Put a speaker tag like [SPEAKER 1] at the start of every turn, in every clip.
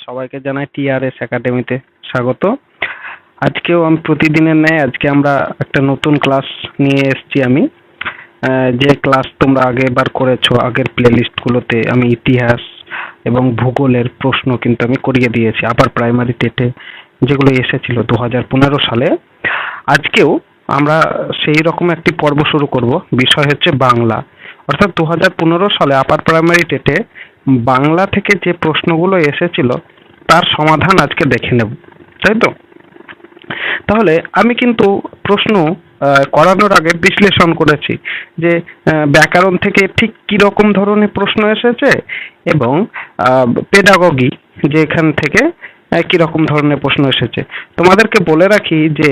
[SPEAKER 1] সবাইকে জানাই টিআরএস একাডেমিতে স্বাগত। আজকেও আমি প্রতিদিনের ন্যায় আজকে আমরা একটা নতুন ক্লাস নিয়ে এসেছি। আমি যে ক্লাস তোমরা আগেরবার করেছো, আগের প্লেলিস্টগুলোতে আমি ইতিহাস এবং ভূগোলের প্রশ্ন কিন্তু আমি করিয়ে দিয়েছি আপার প্রাইমারি টেটে যেগুলো এসেছিল 2015 সালে। আজকেও আমরা সেই রকম একটি পর্ব শুরু করব। বিষয় হচ্ছে বাংলা, অর্থাৎ 2015 সালে আপার প্রাইমারি টেটে বাংলা থেকে যে প্রশ্নগুলো এসেছিল তার সমাধান আজকে দেখে নেব, তাই তো? তাহলে আমি কিন্তু প্রশ্ন করানোর আগে বিশ্লেষণ করেছি যে ব্যাকরণ থেকে ঠিক কি রকম ধরনের প্রশ্ন এসেছে এবং পেডাগগি যে এখান থেকে কি রকম ধরনের প্রশ্ন এসেছে। তোমাদেরকে বলে রাখি যে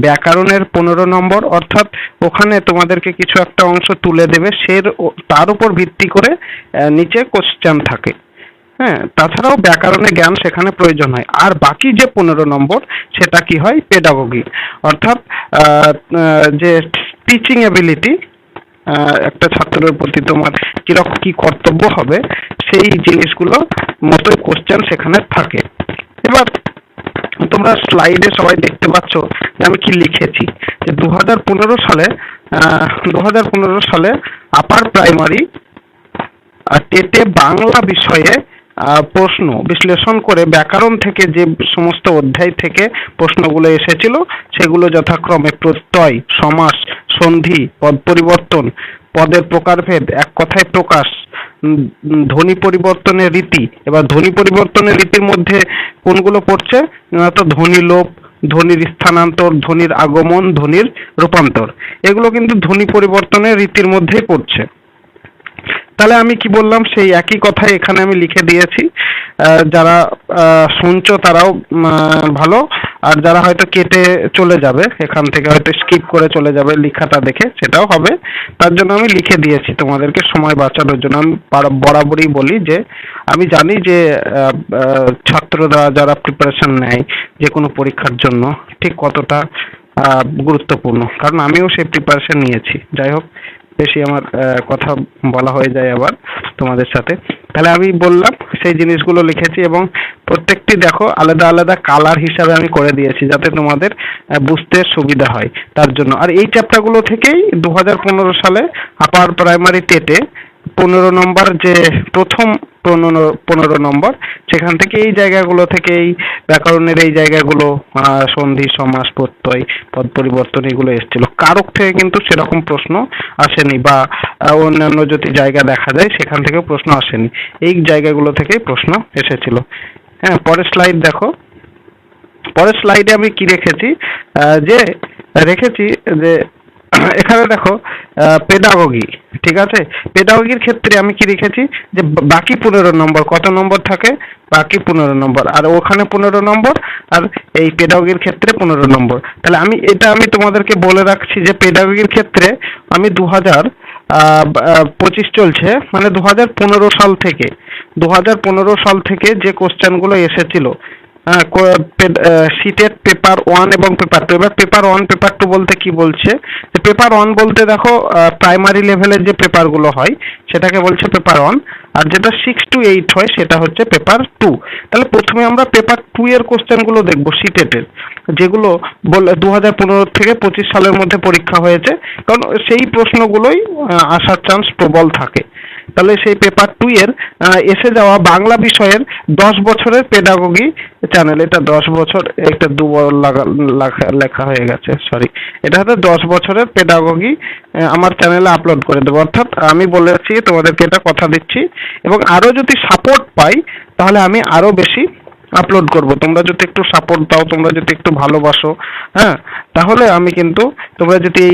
[SPEAKER 1] ব্যাকরণের 15 নম্বর, অর্থাৎ ওখানে তোমাদেরকে কিছু একটা অংশ তুলে দেবে, তার উপর ভিত্তি করে নিচে কোশ্চেন থাকে। হ্যাঁ, তাছাড়াও ব্যাকরণের জ্ঞান সেখানে প্রয়োজন হয়। আর বাকি যে 15 নম্বর সেটা কি হয়, পেডাগগি, অর্থাৎ যে টিচিং এবিলিটি, একটা ছাত্রের প্রতি তোমার কিরকম কি কর্তব্য হবে সেই জিনিসগুলো মতোই কোশ্চেন সেখানে থাকে। এবার তোমরা স্লাইডে সবাই দেখতে পাচ্ছ যে আমি কি লিখেছি, যে 2015 সালে আপার প্রাইমারি টেটে বাংলা বিষয়ে প্রশ্ন বিশ্লেষণ করে ব্যাকরণ থেকে যে সমস্ত অধ্যায় থেকে প্রশ্নগুলো এসেছিল সেগুলো যথাক্রমে প্রত্যয়, সমাস, সন্ধি, পদ পরিবর্তন, পদের প্রকারভেদ, এক কথায় প্রকাশ, ধ্বনি পরিবর্তনের রীতি। এবার ধ্বনি পরিবর্তনের রীতির মধ্যে কোনগুলো পড়ছে? তো ধ্বনি লোপ, ধ্বনির স্থানান্তর, ধ্বনির আগমন, ধ্বনির রূপান্তর, এগুলো কিন্তু ধ্বনি পরিবর্তনের রীতির মধ্যেই পড়ছে। তাহলে আমি কি বললাম সেই একই কথাই এখানে আমি লিখে দিয়েছি। যারা শুনছো তারাও ভালো, আর যারা হয়তো কেটে চলে যাবে এখান থেকে, হয়তো স্কিপ করে চলে যাবে লেখাটা দেখে, সেটাও হবে। তার জন্য আমি লিখে দিয়েছি তোমাদেরকে সময় বাঁচানোর জন্য। আমি বরাবরই বলি যে আমি জানি যে ছাত্ররা যারা প্রিপারেশন নেয় যে কোনো পরীক্ষার জন্য ঠিক কতটা গুরুত্বপূর্ণ, কারণ আমিও সেই প্রিপারেশন নিয়েছি। যাই হোক, বেশি আমার কথা বলা হয়ে যায় আবার তোমাদের সাথে। তাহলে আমি বললাম সেই জিনিসগুলো লিখেছি এবং প্রত্যেকটি দেখো আলাদা আলাদা কালার হিসাবে আমি করে দিয়েছি যাতে তোমাদের বুঝতে সুবিধা হয় তার জন্য। আর এই চ্যাপ্টারগুলো থেকেই 2015 সালে আপার প্রাইমারি টেটে 15 নম্বর, যে প্রথম 15 নম্বর, সেখান থেকে এই জায়গাগুলো থেকে এই ব্যাকরণের এই জায়গাগুলো, সন্ধি, সমাস, প্রত্যয়, পদ পরিবর্তন, এগুলো এসেছিল। কারক থেকে কিন্তু সেরকম প্রশ্ন আসেনি, বা অন্যান্য যদি জায়গা দেখা যায় সেখান থেকেও প্রশ্ন আসেনি, এই জায়গাগুলো থেকেই প্রশ্ন এসেছিল। হ্যাঁ, পরের স্লাইড দেখো। পরের স্লাইডে আমি কি রেখেছি, যে এখানে দেখো পেডাগগি, ঠিক আছে? পেডাগগির ক্ষেত্রে আমি কি রেখেছি, যে বাকি 15 নম্বর, কত নম্বর থাকে? বাকি 15 নম্বর, আর ওখানে 15 নম্বর, আর এই পেডাগগির ক্ষেত্রে 15 নম্বর। তাহলে আমি তোমাদেরকে বলে রাখছি যে পেডাগগির ক্ষেত্রে আমি 2025 চলছে, মানে 2015 সাল থেকে যে কোশ্চেনগুলো এসেছিল সিটেট পেপার 1 এবং পেপার 2। এবার পেপার 1 পেপার 2 বলতে কি বলছে, যে পেপার 1 বলতে দেখো প্রাইমারি লেভেলের যে পেপারগুলো হয় সেটাকে বলছে পেপার 1, আর যেটা 6 to 8 হয় সেটা হচ্ছে পেপার 2। তাহলে প্রথমে আমরা পেপার 2 এর কোশ্চেনগুলো দেখব, সিটেটের, যেগুলো 2015 থেকে 25 সালের মধ্যে পরীক্ষা হয়েছে, কারণ সেই প্রশ্নগুলোই আসার চান্স প্রবল থাকে। তাহলে সেই পেপার 2 এর এসে যাওয়া বাংলা বিষয়ের 10 বছরের পেডাগগি চ্যানেল, এটা 10 বছর, একটা 2 লেখা হয়ে গেছে, সরি, এটা হচ্ছে 10 বছরের পেডাগগি আমার চ্যানেলে আপলোড করে দেবো। অর্থাৎ আমি বলেছি তোমাদেরকে, এটা কথা দিচ্ছি, এবং আরো যদি সাপোর্ট পাই তাহলে আমি আরো বেশি আপলোড করব। তোমরা যদি একটু সাপোর্ট দাও, তোমরা যদি একটু ভালোবাসো, হ্যাঁ, তাহলে আমি কিন্তু, তোমরা যদি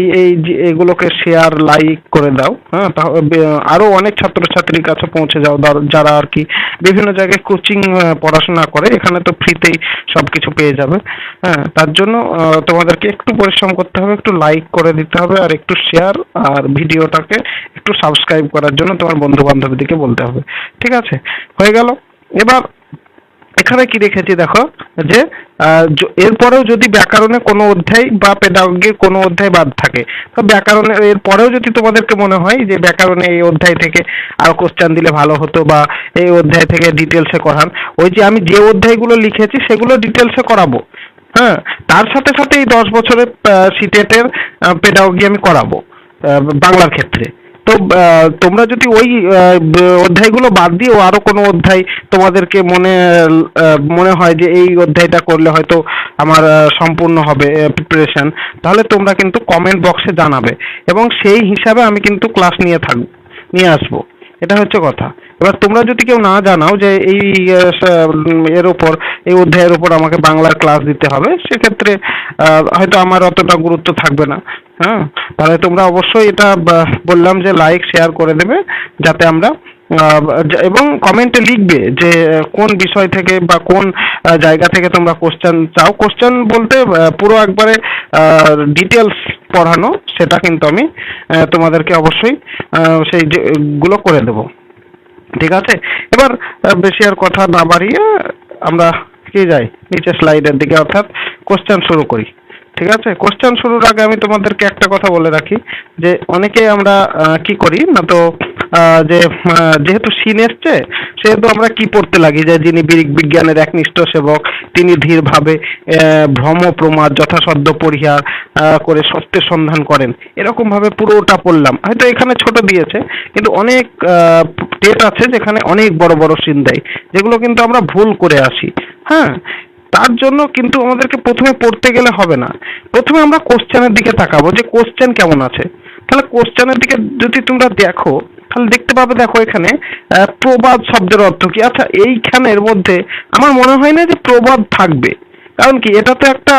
[SPEAKER 1] এইগুলোকে শেয়ার, লাইক করে দাও, হ্যাঁ, তাহলে আরো অনেক ছাত্রছাত্রীর কাছে পৌঁছে যাও, যারা আর কি বিভিন্ন জায়গায় কোচিং পড়াশোনা করে, এখানে তো ফ্রিতেই সবকিছু পেয়ে যাবে। হ্যাঁ, তার জন্য তোমাদেরকে একটু পরিশ্রম করতে হবে, একটু লাইক করে দিতে হবে, আর একটু শেয়ার, আর ভিডিওটাকে একটু সাবস্ক্রাইব করার জন্য তোমার বন্ধু বান্ধবীদেরকে বলতে হবে। ঠিক আছে, হয়ে গেল। এবার এখানে কি রেখেছি দেখো, যে এরপরেও যদি ব্যাকরণে কোনো অধ্যায় বা পেডাগোগির কোনো অধ্যায় বাদ থাকে, তো ব্যাকরণের এরপরেও যদি তোমাদেরকে মনে হয় যে ব্যাকরণে এই অধ্যায় থেকে আরো কোশ্চেন দিলে ভালো হতো বা এই অধ্যায় থেকে ডিটেলসে করান, ওই যে আমি যে অধ্যায়গুলো লিখেছি সেগুলো ডিটেলসে করাবো। হ্যাঁ, তার সাথে সাথে এই 10 বছরের সিটেটের পেডাগোগি আমি করাবো বাংলার ক্ষেত্রে। তো তোমরা যদি ওই অধ্যায়গুলো বাদ দিয়েও আরো কোনো অধ্যায় তোমাদেরকে মনে হয় যে এই অধ্যায়টা করলে হয়তো আমার সম্পূর্ণ হবে প্রিপারেশন, তাহলে তোমরা কিন্তু কমেন্ট বক্সে জানাবে এবং সেই হিসাবে আমি কিন্তু ক্লাস নিয়ে আসবো। এটা হচ্ছে কথা। এবার তোমরা যদি কেউ না জানাও যে এই এর উপর, এই অধ্যায়ের উপর আমাকে বাংলার ক্লাস দিতে হবে, সেক্ষেত্রে হয়তো আমার অতটা গুরুত্ব থাকবে না। হ্যাঁ, তাহলে তোমরা অবশ্যই এটা বললাম যে লাইক শেয়ার করে দেবে, যাতে আমরা এবং কমেন্টে লিখবে যে কোন বিষয় থেকে বা কোন জায়গা থেকে তোমরা কোশ্চেন চাও। কোশ্চেন বলতে পুরো একবারে ডিটেলস পড়ানো, সেটা কিন্তু আমি তোমাদেরকে অবশ্যই সেই গুলো করে দেব। ঠিক আছে, এবার বেশি আর কথা না বাড়িয়ে আমরা কি যাই নিচে স্লাইডের দিকে, অর্থাৎ কোশ্চেন শুরু করি। ঠিক আছে, কোশ্চেন শুরুর আগে আমি তোমাদেরকে একটা কথা বলে রাখি যে অনেকে আমরা কি করি না, তো যেহেতু সিন এসছে সেহেতু আমরা কি পড়তে লাগি যে যিনি বিজ্ঞানের একনিষ্ঠ সেবক তিনি ধীরভাবে ভ্রম প্রমাদ যথাসাধ্য পরিহার করে সত্যের সন্ধান করেন, এরকম ভাবে পুরোটা পড়লাম। হয়তো এখানে ছোট দিয়েছে, কিন্তু অনেক টেট আছে যেখানে অনেক বড় বড় সিন দেয়, যেগুলো কিন্তু আমরা ভুল করে আসি। হ্যাঁ, তার জন্য কিন্তু আমাদেরকে প্রথমে পড়তে গেলে হবে না, প্রথমে আমরা কোশ্চেনের দিকে তাকাবো যে কোশ্চেন কেমন আছে। তাহলে কোশ্চেনের দিকে যদি তোমরা দেখো তাহলে দেখতে পাবে, দেখো এখানে প্রবাদ শব্দের অর্থ কি। আচ্ছা, এইখানের মধ্যে আমার মনে হয় না যে প্রবাদ থাকবে, কারণ কি এটা তো একটা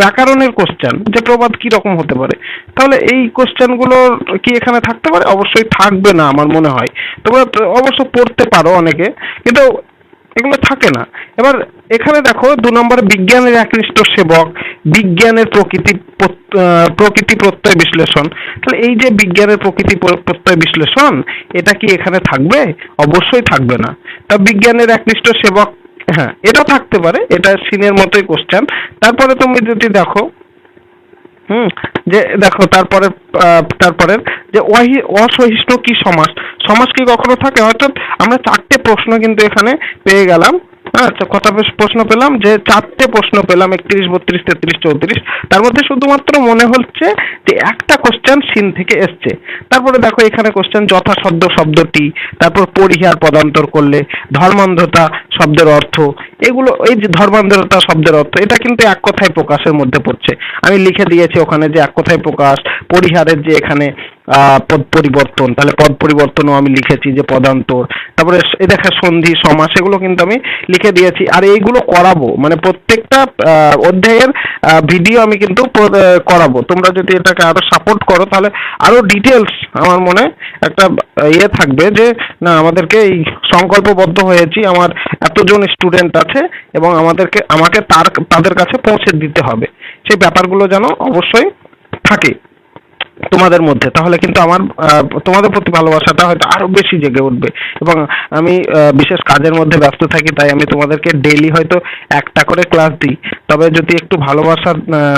[SPEAKER 1] ব্যাকরণের কোশ্চেন, যে প্রবাদ কি রকম হতে পারে। তাহলে এই কোশ্চেনগুলো কি এখানে থাকতে পারে? অবশ্যই থাকবে না আমার মনে হয়। তোমরা অবশ্য পড়তে পারো অনেকে, কিন্তু এগুলো থাকে না। এবার এখানে দেখো 2 নম্বরে বিজ্ঞানের একনিষ্ঠ সেবক, বিজ্ঞানের প্রকৃতি প্রত্যয় বিশ্লেষণ। তাহলে এই যে বিজ্ঞানের প্রকৃতি প্রত্যয় বিশ্লেষণ, এটা কি এখানে থাকবে? অবশ্যই থাকবে না। তা বিজ্ঞানের একনিষ্ঠ সেবক, হ্যাঁ এটা থাকতে পারে, এটা সিনের মতোই কোশ্চেন। তারপরে তুমি যদি দেখো যে দেখো তারপরের যে অসহিষ্ণু কি সমাস, সমাস কি কখনো থাকে? অর্থাৎ আমরা 4টে প্রশ্ন কিন্তু এখানে পেয়ে গেলাম। আচ্ছা, কত প্রশ্ন পেলাম? যে 4টে প্রশ্ন পেলাম, 31, 32, 33, 34। তার মধ্যে শুধুমাত্র মনে হচ্ছে যে একটা কোশ্চেন সিন থেকে এসছে। তারপরে দেখো এখানে কোশ্চেন যথাসাধ্য শব্দটি, তারপর পরিহার পদান্তর করলে, ধর্মান্ধতা শব্দের অর্থ, এগুলো এই যে ধর্মান্ধতা শব্দের অর্থ, এটা কিন্তু এক কথায় প্রকাশের মধ্যে পড়ছে। আমি লিখে দিয়েছি ওখানে যে এক কথায় প্রকাশ। পরিহারের যে এখানে পদ পরিবর্তন, তাহলে পদ পরিবর্তনও আমি লিখেছি যে পদান্তর। তারপরে এই দেখা সন্ধি সমাস, এগুলো কিন্তু আমি লিখে দিয়েছি। আর এইগুলো করাবো, মানে প্রত্যেকটা অধ্যায়ের ভিডিও আমি কিন্তু করাবো। তোমরা যদি এটাকে আরো সাপোর্ট করো তাহলে আরো ডিটেলস আমার মনে একটা থাকবে যে না, আমাদেরকে এই সংকল্পবদ্ধ হয়েছি, আমার এতজন স্টুডেন্ট আছে এবং আমাকে তাদের কাছে পৌঁছে দিতে হবে, সেই ব্যাপারগুলো যেন অবশ্যই থাকে তোমাদের মধ্যে। তাহলে কিন্তু আমার তোমাদের প্রতি ভালোবাসাটা হয়তো আরো বেশি জেগে উঠবে। এবং আমি বিশেষ কাজের মধ্যে ব্যস্ত থাকি, তাই আমি তোমাদেরকে ডেইলি হয়তো একটা করে ক্লাস দিই। তবে যদি একটু ভালোবাসা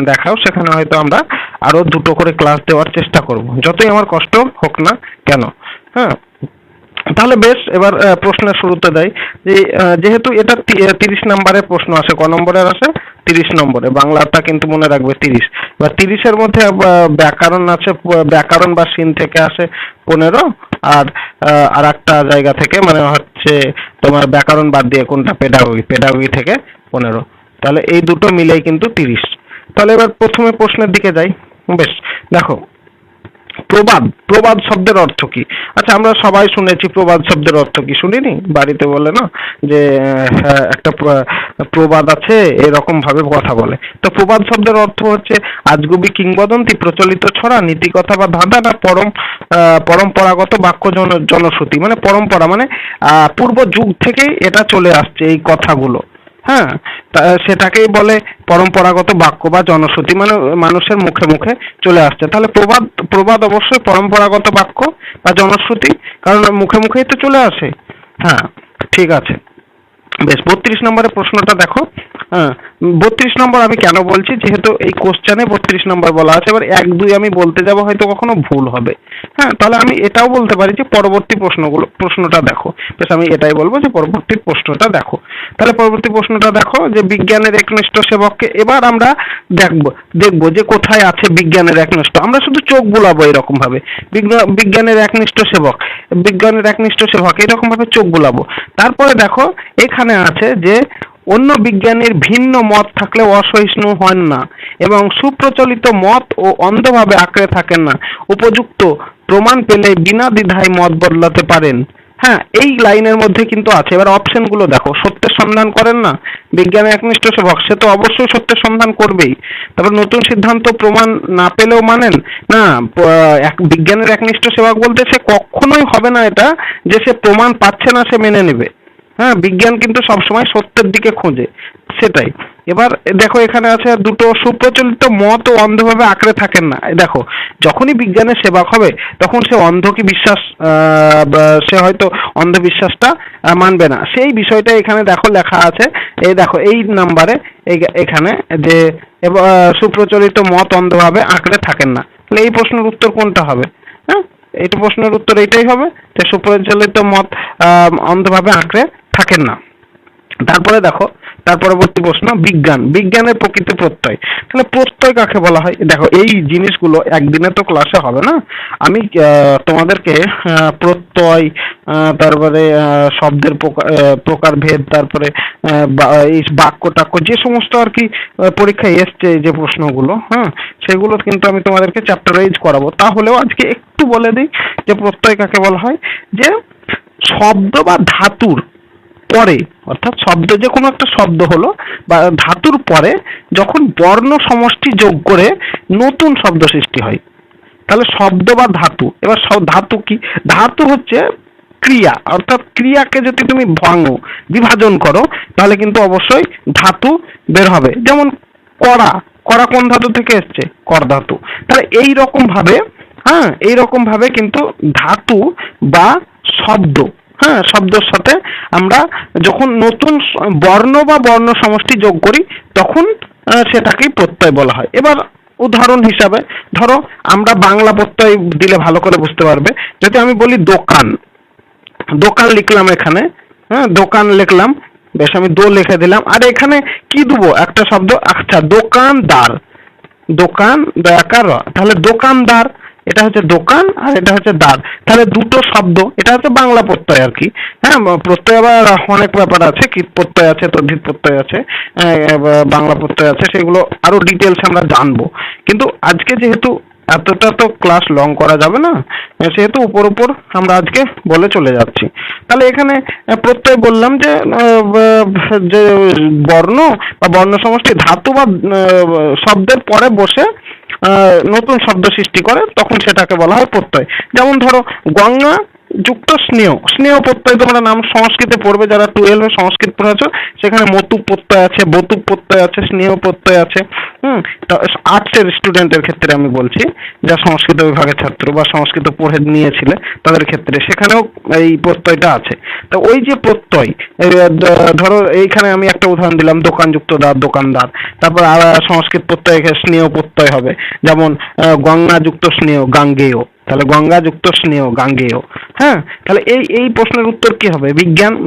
[SPEAKER 1] দেখাও, সেখানে হয়তো আমরা আরো 2টো করে ক্লাস দেওয়ার চেষ্টা করব, যতই আমার কষ্ট হোক না কেন। হ্যাঁ, তাহলে বেশ, এবার প্রশ্নের শুরুতে দেয় যে যেহেতু এটা 30 নম্বরের প্রশ্ন আসে, ক নম্বরের আসে? 30 নম্বরে। বাংলাটা কিন্তু মনে রাখবে 30। এবার 30-এর মধ্যে ব্যাকরণ আছে, ব্যাকরণ বা সিন থেকে আসে 15, আর একটা জায়গা থেকে মানে হচ্ছে তোমার ব্যাকরণ বাদ দিয়ে কোনটা, পেডাগোগি থেকে 15। তাহলে এই দুটো মিলেই কিন্তু 30। তাহলে এবার প্রথমে প্রশ্নের দিকে যাই। বেশ, দেখো প্রবাদ শব্দের অর্থ কি? আচ্ছা, আমরা সবাই শুনেছি প্রবাদ শব্দের অর্থ কি, শুনিনি? বাড়িতে বলে না যে একটা প্রবাদ আছে, এরকম ভাবে কথা বলে। তো প্রবাদ শব্দের অর্থ হচ্ছে আজগুবি কিংবদন্তি, প্রচলিত ছড়া, নীতিকথা বা ধাঁধা, না পরম্পরাগত বাক্য জনশ্রুতি। মানে পরম্পরা মানে পূর্ব যুগ থেকেই এটা চলে আসছে এই কথাগুলো। হ্যাঁ, সেটাকেই বলে পরম্পরাগত বাক্য বা জনশ্রুতি, মানে মানুষের মুখে মুখে চলে আসছে। তাহলে প্রবাদ অবশ্যই পরম্পরাগত বাক্য বা জনশ্রুতি, কারণ মুখে মুখেই তো চলে আসে। হ্যাঁ, ঠিক আছে। বেশ, 32 নম্বরের প্রশ্নটা দেখো। হ্যাঁ, 32 নম্বর আমি কেন বলছি, যেহেতু এই কোশ্চেনে 32 নম্বর বলা আছে। এবার 1 2 আমি বলতে যাব, হয়তো কখনো ভুল হবে। হ্যাঁ, তাহলে আমি এটাও বলতে পারি যে পরবর্তী প্রশ্নটা দেখো। বেশ, আমি এটাই বলবো যে পরবর্তী প্রশ্নটা দেখো। তাহলে পরবর্তী প্রশ্নটা দেখো যে বিজ্ঞানের একনিষ্ঠ সেবককে, এবার আমরা দেখবো যে কোথায় আছে বিজ্ঞানের একনিষ্ঠ। আমরা শুধু চোখ বুলাবো এরকম ভাবে, বিজ্ঞানের একনিষ্ঠ সেবক, বিজ্ঞানের একনিষ্ঠ সেবক এরকম ভাবে চোখ বুলাবো। তারপরে দেখো এখানে আছে যে অন্য বিজ্ঞানীর ভিন্ন মত থাকলে অসহিষ্ণু হন না এবং সুপ্রচলিত মত ও অন্ধভাবে আঁকড়ে থাকেন না, উপযুক্ত প্রমাণ পেলে বিনা দ্বিধায় মত বদলাতে পারেন। হ্যাঁ, এই লাইনের মধ্যে কিন্তু আছে। এবার অপশনগুলো দেখো, সত্যের সন্ধান করেন না, বিজ্ঞানের একনিষ্ঠ সেবক, সে তো অবশ্যই সত্যের সন্ধান করবেই। তারপর নতুন সিদ্ধান্ত প্রমাণ না পেলেও মানেন না, বিজ্ঞানের একনিষ্ঠ সেবক বলতে সে কখনোই হবে না এটা যে সে প্রমাণ পাচ্ছে না সে মেনে নেবে। হ্যাঁ, বিজ্ঞান কিন্তু সবসময় সত্যের দিকে খোঁজে, সেটাই। এবার দেখো এখানে আছে দুটো, সুপ্রচলিত মত ও অন্ধভাবে আঁকড়ে থাকেন না। দেখো যখনই বিজ্ঞানের সেবক হবে তখন সে অন্ধকে বিশ্বাস, সে হয়তো অন্ধবিশ্বাসটা মানবে না, সেই বিষয়টা এখানে দেখো লেখা আছে। এই দেখো এই নাম্বারে এখানে যে সুপ্রচলিত মত অন্ধভাবে আঁকড়ে থাকেন না, তাহলে এই প্রশ্নের উত্তর কোনটা হবে? হ্যাঁ, এইটা প্রশ্নের উত্তর এইটাই হবে যে সুপ্রচলিত মত অন্ধভাবে আঁকড়ে থাকেন না। তারপরে দেখো তার পরবর্তী প্রশ্ন, বিজ্ঞানের প্রকৃত প্রত্যয়। তাহলে প্রত্যয় কাকে বলা হয়? দেখো এই জিনিসগুলো একদিনে তো ক্লাসে হবে না, আমি তোমাদেরকে প্রত্যয়, তারপরে শব্দের প্রকারভেদ, তারপরে এই বাক্য টাক্য যে সমস্ত আর কি পরীক্ষায় এসছে যে প্রশ্নগুলো, হ্যাঁ সেগুলো কিন্তু আমি তোমাদেরকে চ্যাপ্টার ওয়াইজ করাবো। তাহলেও আজকে একটু বলে দিই যে প্রত্যয় কাকে বলা হয়। যে শব্দ বা ধাতুর পরে, অর্থাৎ শব্দ, যে কোনো একটা শব্দ হলো বা ধাতুর পরে যখন বর্ণ সমষ্টি যোগ করে নতুন শব্দ সৃষ্টি হয়, তাহলে শব্দ বা ধাতু। এবার ধাতু কি? ধাতু হচ্ছে ক্রিয়া, অর্থাৎ ক্রিয়াকে যদি তুমি ভাঙো, বিভাজন করো, তাহলে কিন্তু অবশ্যই ধাতু বের হবে। যেমন কড়া, কড়া কোন ধাতু থেকে এসছে? কর ধাতু। তাহলে এই রকম ভাবে, হ্যাঁ এই রকম ভাবে কিন্তু ধাতু বা শব্দ, হ্যাঁ শব্দের সাথে আমরা যখন নতুন বর্ণ বা বর্ণ সমষ্টি যোগ করি তখন সেটাকেই প্রত্যয় বলা হয়। এবার উদাহরণ হিসাবে ধরো, আমরা বাংলা প্রত্যয় দিলে ভালো করে বুঝতে পারবে। যদি আমি বলি দোকান, দোকান লিখলাম এখানে, হ্যাঁ দোকান লিখলাম, বেশ আমি দো লিখে দিলাম, আর এখানে কি দেবো? একটা শব্দ, আচ্ছা দোকানদার, দোকান দয়াকার, তাহলে দোকানদার, এটা হচ্ছে দোকান আর এটা হচ্ছে দার, তাহলে দুটো শব্দ, এটা হচ্ছে বাংলা প্রত্যয় আর কি। হ্যাঁ, প্রত্যয় আবার অনেক ব্যাপার আছে, কীট প্রত্যয় আছে, তদ্ধিত প্রত্যয় আছে, বাংলা প্রত্যয় আছে, সেগুলো আরো ডিটেলস আমরা জানবো। কিন্তু আজকে যেহেতু এতটা তো ক্লাস লং করা যাবে না, সেহেতু উপর উপর আমরা আজকে বলে চলে যাচ্ছি। তাহলে এখানে প্রত্যয় বললাম যে যে বর্ণ বা বর্ণ সমষ্টি ধাতু বা শব্দের পরে বসে নতুন শব্দ সৃষ্টি করে, তখন সেটাকে বলা হয় প্রত্যয়। যেমন ধরো গঙ্গা যুক্ত স্নেহ, স্নেহ প্রত্যয় তোমরা নাম সংস্কৃতে পড়বে, যারা 12 সংস্কৃত পড়েছ, সেখানে মতুক প্রত্যয় আছে, বতুক প্রত্যয় আছে, স্নেহ প্রত্যয় আছে। আর্টসের স্টুডেন্টের ক্ষেত্রে আমি বলছি, যা সংস্কৃত বিভাগের ছাত্র বা সংস্কৃত পড়ে নিয়েছিলে তাদের ক্ষেত্রে সেখানেও এই প্রত্যয়টা আছে। তো ওই যে প্রত্যয়, ধরো এইখানে আমি একটা উদাহরণ দিলাম, দোকান যুক্ত দার, দোকানদার। তারপর আর সংস্কৃত প্রত্যয় স্নেহ প্রত্যয় হবে, যেমন গঙ্গা যুক্ত স্নেহ, গাঙ্গেয়, তাহলে গঙ্গা যুক্ত স্নেহ, গাঙ্গেয়। হ্যাঁ, তাহলে এই প্রশ্নের উত্তর কি হবে?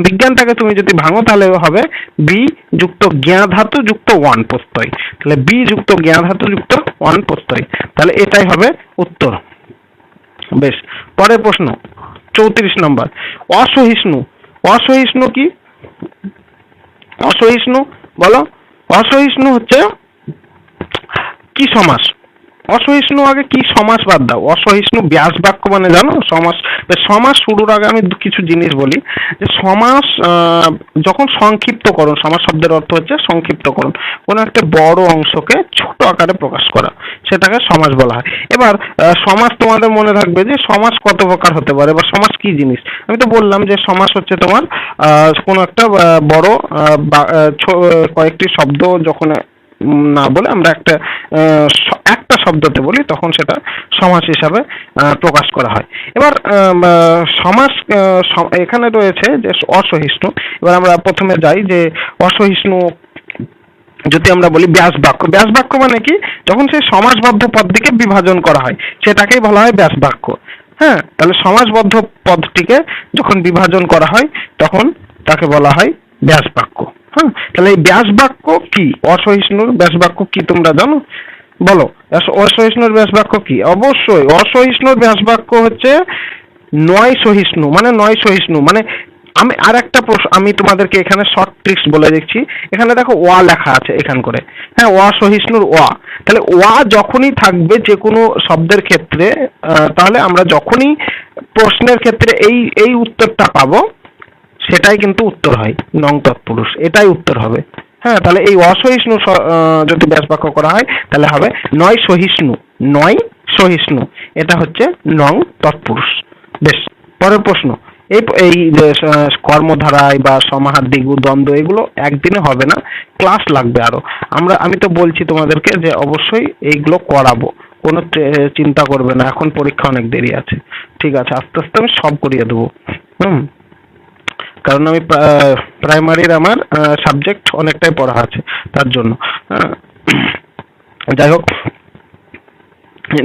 [SPEAKER 1] বিজ্ঞানটাকে তুমি যদি ভাঙো তাহলে হবে বি যুক্ত জ্ঞা ধাতু যুক্ত ওয়ান প্রত্যয়, তাহলে বি যুক্ত জ্ঞা ধাতু যুক্ত ওয়ান প্রত্যয়, তাহলে এটাই হবে উত্তর। বেশ, পরের প্রশ্ন 34 নম্বর, অসহিষ্ণু। অসহিষ্ণু কি? অসহিষ্ণু বলো, অসহিষ্ণু হচ্ছে কি সমাস? অসহিষ্ণু আগে কি সমাস বাদ দাও, অসহিষ্ণু ব্যাস বাক্য মানে জানো? সমাস। সমাস শুরুর আগে আমি কিছু জিনিস বলি, যে সমাস যখন সংক্ষিপ্তকরণ, সমাস শব্দের অর্থ হচ্ছে সংক্ষিপ্তকরণ, কোনো একটা বড় অংশকে ছোট আকারে প্রকাশ করা, সেটাকে সমাস বলা হয়। এবার সমাস তোমাদের মনে রাখবে যে সমাস কত প্রকার হতে পারে বা সমাস কি জিনিস। আমি তো বললাম যে সমাস হচ্ছে তোমার কোনো একটা বড় কয়েকটি শব্দ যখন না বলে আমরা একটা শব্দতে বলি তখন সেটা সমাস হিসাবে প্রকাশ করা হয়। এবার সমাস এখানে রয়েছে যে অসহিষ্ণু। এবার আমরা প্রথমে যাই যে অসহিষ্ণু যদি আমরা বলি ব্যাস বাক্য। ব্যাস বাক্য মানে কি? যখন সেই সমাসবদ্ধ পদটিকে বিভাজন করা হয় সেটাকেই বলা হয় ব্যাস বাক্য। হ্যাঁ, তাহলে সমাসবদ্ধ পদটিকে যখন বিভাজন করা হয় তখন তাকে বলা হয় ব্যাস বাক্য। হ্যাঁ, তাহলে এই ব্যাস বাক্য কি? অসহিষ্ণুর ব্যাস বাক্য কি তোমরা জানো? বলো, অসহিষ্ণুর ব্যাস বাক্য কি? অবশ্যই অসহিষ্ণুর ব্যাস বাক্য হচ্ছে নয় সহিষ্ণু। মানে নয় সহিষ্ণু মানে আমি আর একটা আমি তোমাদেরকে এখানে শর্ট ট্রিক্স বলে দিচ্ছি। এখানে দেখো ওয়া লেখা আছে এখান করে। হ্যাঁ, ওয়া সহিষ্ণুর ওয়া। তাহলে ওয়া যখনই থাকবে যে কোনো শব্দের ক্ষেত্রে তাহলে আমরা যখনই প্রশ্নের ক্ষেত্রে এই উত্তরটা পাবো সেটাই কিন্তু উত্তর হয়, নং তৎপুরুষ, এটাই উত্তর হবে। হ্যাঁ, তাহলে এই অসহিষ্ণু যদি ব্যাস বাক্য করা হয় তাহলে হবে নয় সহিষ্ণু। নয় সহিষ্ণু এটা হচ্ছে নং তৎপুরুষ। বেশ, পরের প্রশ্ন। এই যে কর্মধারায় বা সমাহার দ্বিগু দ্বন্দ্ব এগুলো একদিনে হবে না, ক্লাস লাগবে আরো। আমি তো বলছি তোমাদেরকে যে অবশ্যই এইগুলো করাবো, কোনো চিন্তা করবে না, এখন পরীক্ষা অনেক দেরি আছে। ঠিক আছে, আস্তে আস্তে আমি সব করিয়ে দেবো। কারণ আমি প্রাইমারির আমার সাবজেক্ট অনেকটাই পড়া আছে তার জন্য। যাই হোক,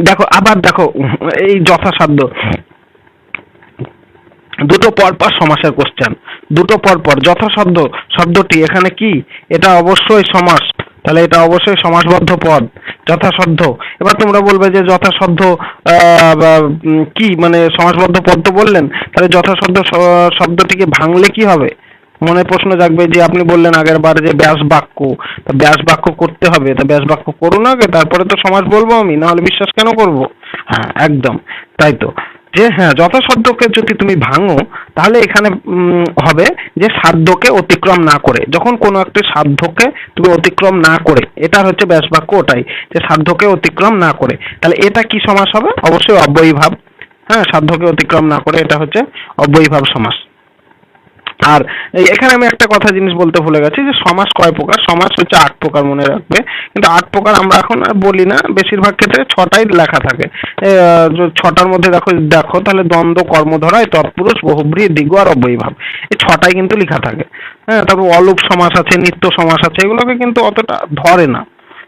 [SPEAKER 1] দেখো আবার দেখো এই যথাসাধ্য দুটো পরপর সমাসের কোশ্চেন, দুটো পরপর। যথাসাধ্য শব্দটি এখানে কি? এটা অবশ্যই সমাস, তাহলে এটা অবশ্যই সমাসবদ্ধ পদ যথাসাধ্য। এবার তোমরা বলবে যে যথাসাধ্য কি, মানে সমাসবদ্ধ পদ তো বললেন, তাহলে যথাসাধ্য শব্দটিকে ভাঙলে কি হবে? মনে প্রশ্ন জাগবে যে আপনি বললেন আগের বার যে ব্যাস বাক্য, ব্যাস বাক্য করতে হবে, তা ব্যাস বাক্য করুন আগে, তারপরে তো সমাস বলবো আমি, না হলে বিশ্বাস কেন করব? হ্যাঁ, একদম তাই তো। যে হ্যাঁ, যথাসাধ্যকে যদি তুমি ভাঙো তাহলে এখানে হবে যে সাধ্যকে অতিক্রম না করে। যখন কোনো একটি সাধ্যকে তুমি অতিক্রম না করে, এটা হচ্ছে ব্যাস বাক্য, ওটাই যে সাধ্যকে অতিক্রম না করে। তাহলে এটা কি সমাস হবে? অবশ্যই অব্যয়ীভাব। হ্যাঁ, সাধ্যকে অতিক্রম না করে এটা হচ্ছে অব্যয়ীভাব সমাস। আর এখানে আমি একটা কথা জিনিস বলতে ভুলে গেছি যে সমাস কয় প্রকার। সমাস হচ্ছে 8 প্রকার, মনে রাখবে। কিন্তু 8 প্রকার আমরা এখন আর বলি না, বেশিরভাগ ক্ষেত্রে 6টাই লেখা থাকে। 6টার মধ্যে দেখো তাহলে দ্বন্দ্ব, কর্মধারায়, তৎপুরুষ, বহুব্রীহি, দ্বিগু আর অব্যয়ীভাব, এই 6টাই কিন্তু লেখা থাকে। হ্যাঁ, তারপর অলুপ সমাস আছে, নিত্য সমাস আছে, এগুলোকে কিন্তু অতটা ধরে না,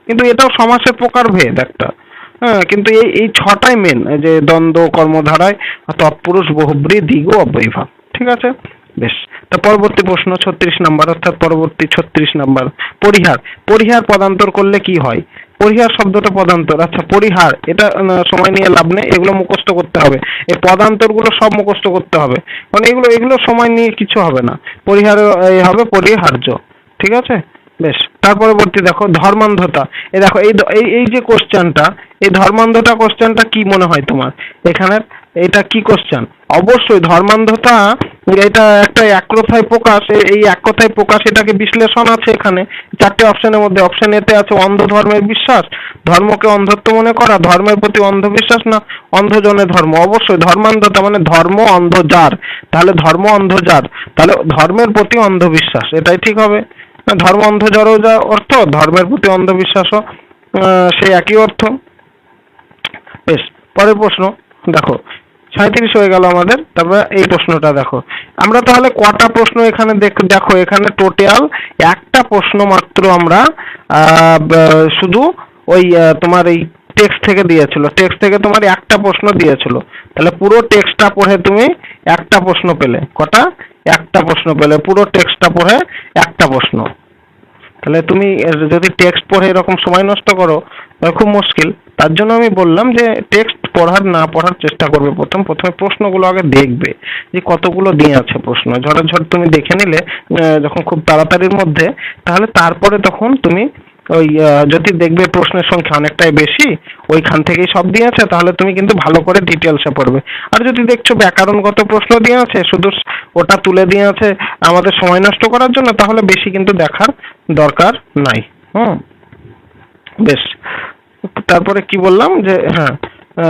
[SPEAKER 1] কিন্তু এটাও সমাসের প্রকারভেদ একটা। হ্যাঁ, কিন্তু এই 6টাই মেন, যে দ্বন্দ্ব, কর্মধারায়, তৎপুরুষ, বহুব্রীহি, দ্বিগু, অব্যয়ীভাব। ঠিক আছে, বেশ। তা পরবর্তী প্রশ্ন 36 নাম্বার, অর্থাৎ পরবর্তী 36 নাম্বার। পরিহার। পরিহার পদান্তর করলে কি হয়? পরিহার শব্দটা পদান্তর। আচ্ছা, পরিহার এটা সময় নিয়ে লাভ নেই, এগুলো মুখস্থ করতে হবে। এই পদান্তর গুলো সব মুখস্থ করতে হবে, মানে এগুলো সময় নিয়ে কিছু হবে না। পরিহার হবে পরিহার্য। ঠিক আছে, বেশ। তার পরবর্তী দেখো ধর্মান্ধতা। এই দেখো এই যে কোশ্চেনটা, এই ধর্মান্ধতা কোশ্চেনটা কি মনে হয় তোমার? এখানে এটা কি কোশ্চেন? অবশ্যই ধর্মান্ধতা, এটা একটা এক কথায় প্রকাশ। এই এক কথায় প্রকাশ, এটাকে বিশ্লেষণ আছে এখানে 4টে অপশনের মধ্যে। অপশন এতে আছে অন্ধ ধর্মের বিশ্বাস, ধর্মকে অন্ধত্ব মনে করা, ধর্মের প্রতি অন্ধবিশ্বাস, না অন্ধজনের ধর্ম। অবশ্যই ধর্মান্ধতা মানে ধর্ম অন্ধ যার, তাহলে ধর্ম অন্ধ যার, তাহলে ধর্মের প্রতি অন্ধবিশ্বাস, এটাই ঠিক হবে। ধর্ম অন্ধ যারও যা অর্থ, ধর্মের প্রতি অন্ধবিশ্বাসও সেই একই অর্থ। বেশ, পরের প্রশ্ন দেখো 37 হয়ে গেল আমাদের। তারপরে এই প্রশ্নটা দেখো, আমরা তাহলে কটা প্রশ্ন এখানে দেখো, এখানে টোটাল একটা প্রশ্ন মাত্র আমরা শুধু ওই তোমার এই টেক্সট থেকে দিয়েছিল, টেক্সট থেকে তোমার একটা প্রশ্ন দিয়েছিল। তাহলে পুরো টেক্সটটা পড়ে তুমি একটা প্রশ্ন পেলে। কটা? একটা প্রশ্ন পেলে। পুরো টেক্সটটা পড়ে একটা প্রশ্ন। তাহলে তুমি যদি টেক্সট পড়ে এরকম সময় নষ্ট করো খুব মুশকিল। তার জন্য আমি বললাম যে টেক্সট না পড়ার চেষ্টা করবে। প্রথমে প্রশ্নগুলো আগে দেখবে যে কতগুলো দিয়ে আছে প্রশ্ন। ঝটাঝট তুমি দেখে নিলে যখন খুব তাড়াতাড়ির মধ্যে, তাহলে তারপরে তখন তুমি ওই যদি দেখবে প্রশ্নের সংখ্যা অনেকটাই বেশি, ওইখান থেকেই সব দিয়ে আছে, তাহলে তুমি কিন্তু ভালো করে ডিটেলসে পড়বে। আর যদি দেখছো ব্যাকরণগত প্রশ্ন দিয়ে আছে, শুধু ওটা তুলে দিয়ে আছে আমাদের সময় নষ্ট করার জন্য, তাহলে বেশি কিন্তু দেখার দরকার নাই। বেশ, তারপরে কি বললাম যে হ্যাঁ,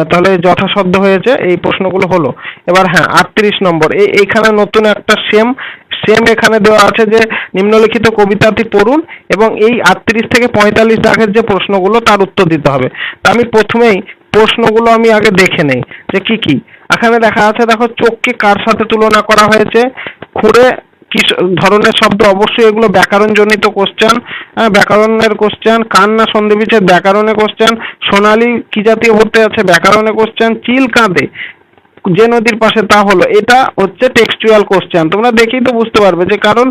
[SPEAKER 1] তাহলে যথাসাধ্য হয়েছে এই প্রশ্নগুলো হলো। এবার হ্যাঁ 38 নম্বর, এইখানে নতুন একটা সেম এখানে দেওয়া আছে যে নিম্নলিখিত কবিতাটি পড়ুন এবং এই 38 থেকে 45 দাগের যে প্রশ্নগুলো তার উত্তর দিতে হবে। তা আমি প্রথমেই প্রশ্নগুলো আমি আগে দেখে নেই যে কি কি এখানে দেখা আছে। দেখো, চোখকে কার সাথে তুলনা করা হয়েছে, খুঁড়ে কি ধরনের শব্দ, অবশ্যই এগুলো ব্যাকরণ জনিত কোশ্চেন, ব্যাকরণের কোশ্চেন। কান্না সন্ধিবিচ্ছেদ ব্যাকরণের কোশ্চেন। সোনালী কি জাতীয় ভর্তি আছে ব্যাকরণের কোশ্চেন। চিল কাঁদে যে নদীর পাশে, তা হলো, এটা হচ্ছে টেক্সচুয়াল কোশ্চেন। তোমরা দেখেই তো বুঝতে পারবে যে কারণ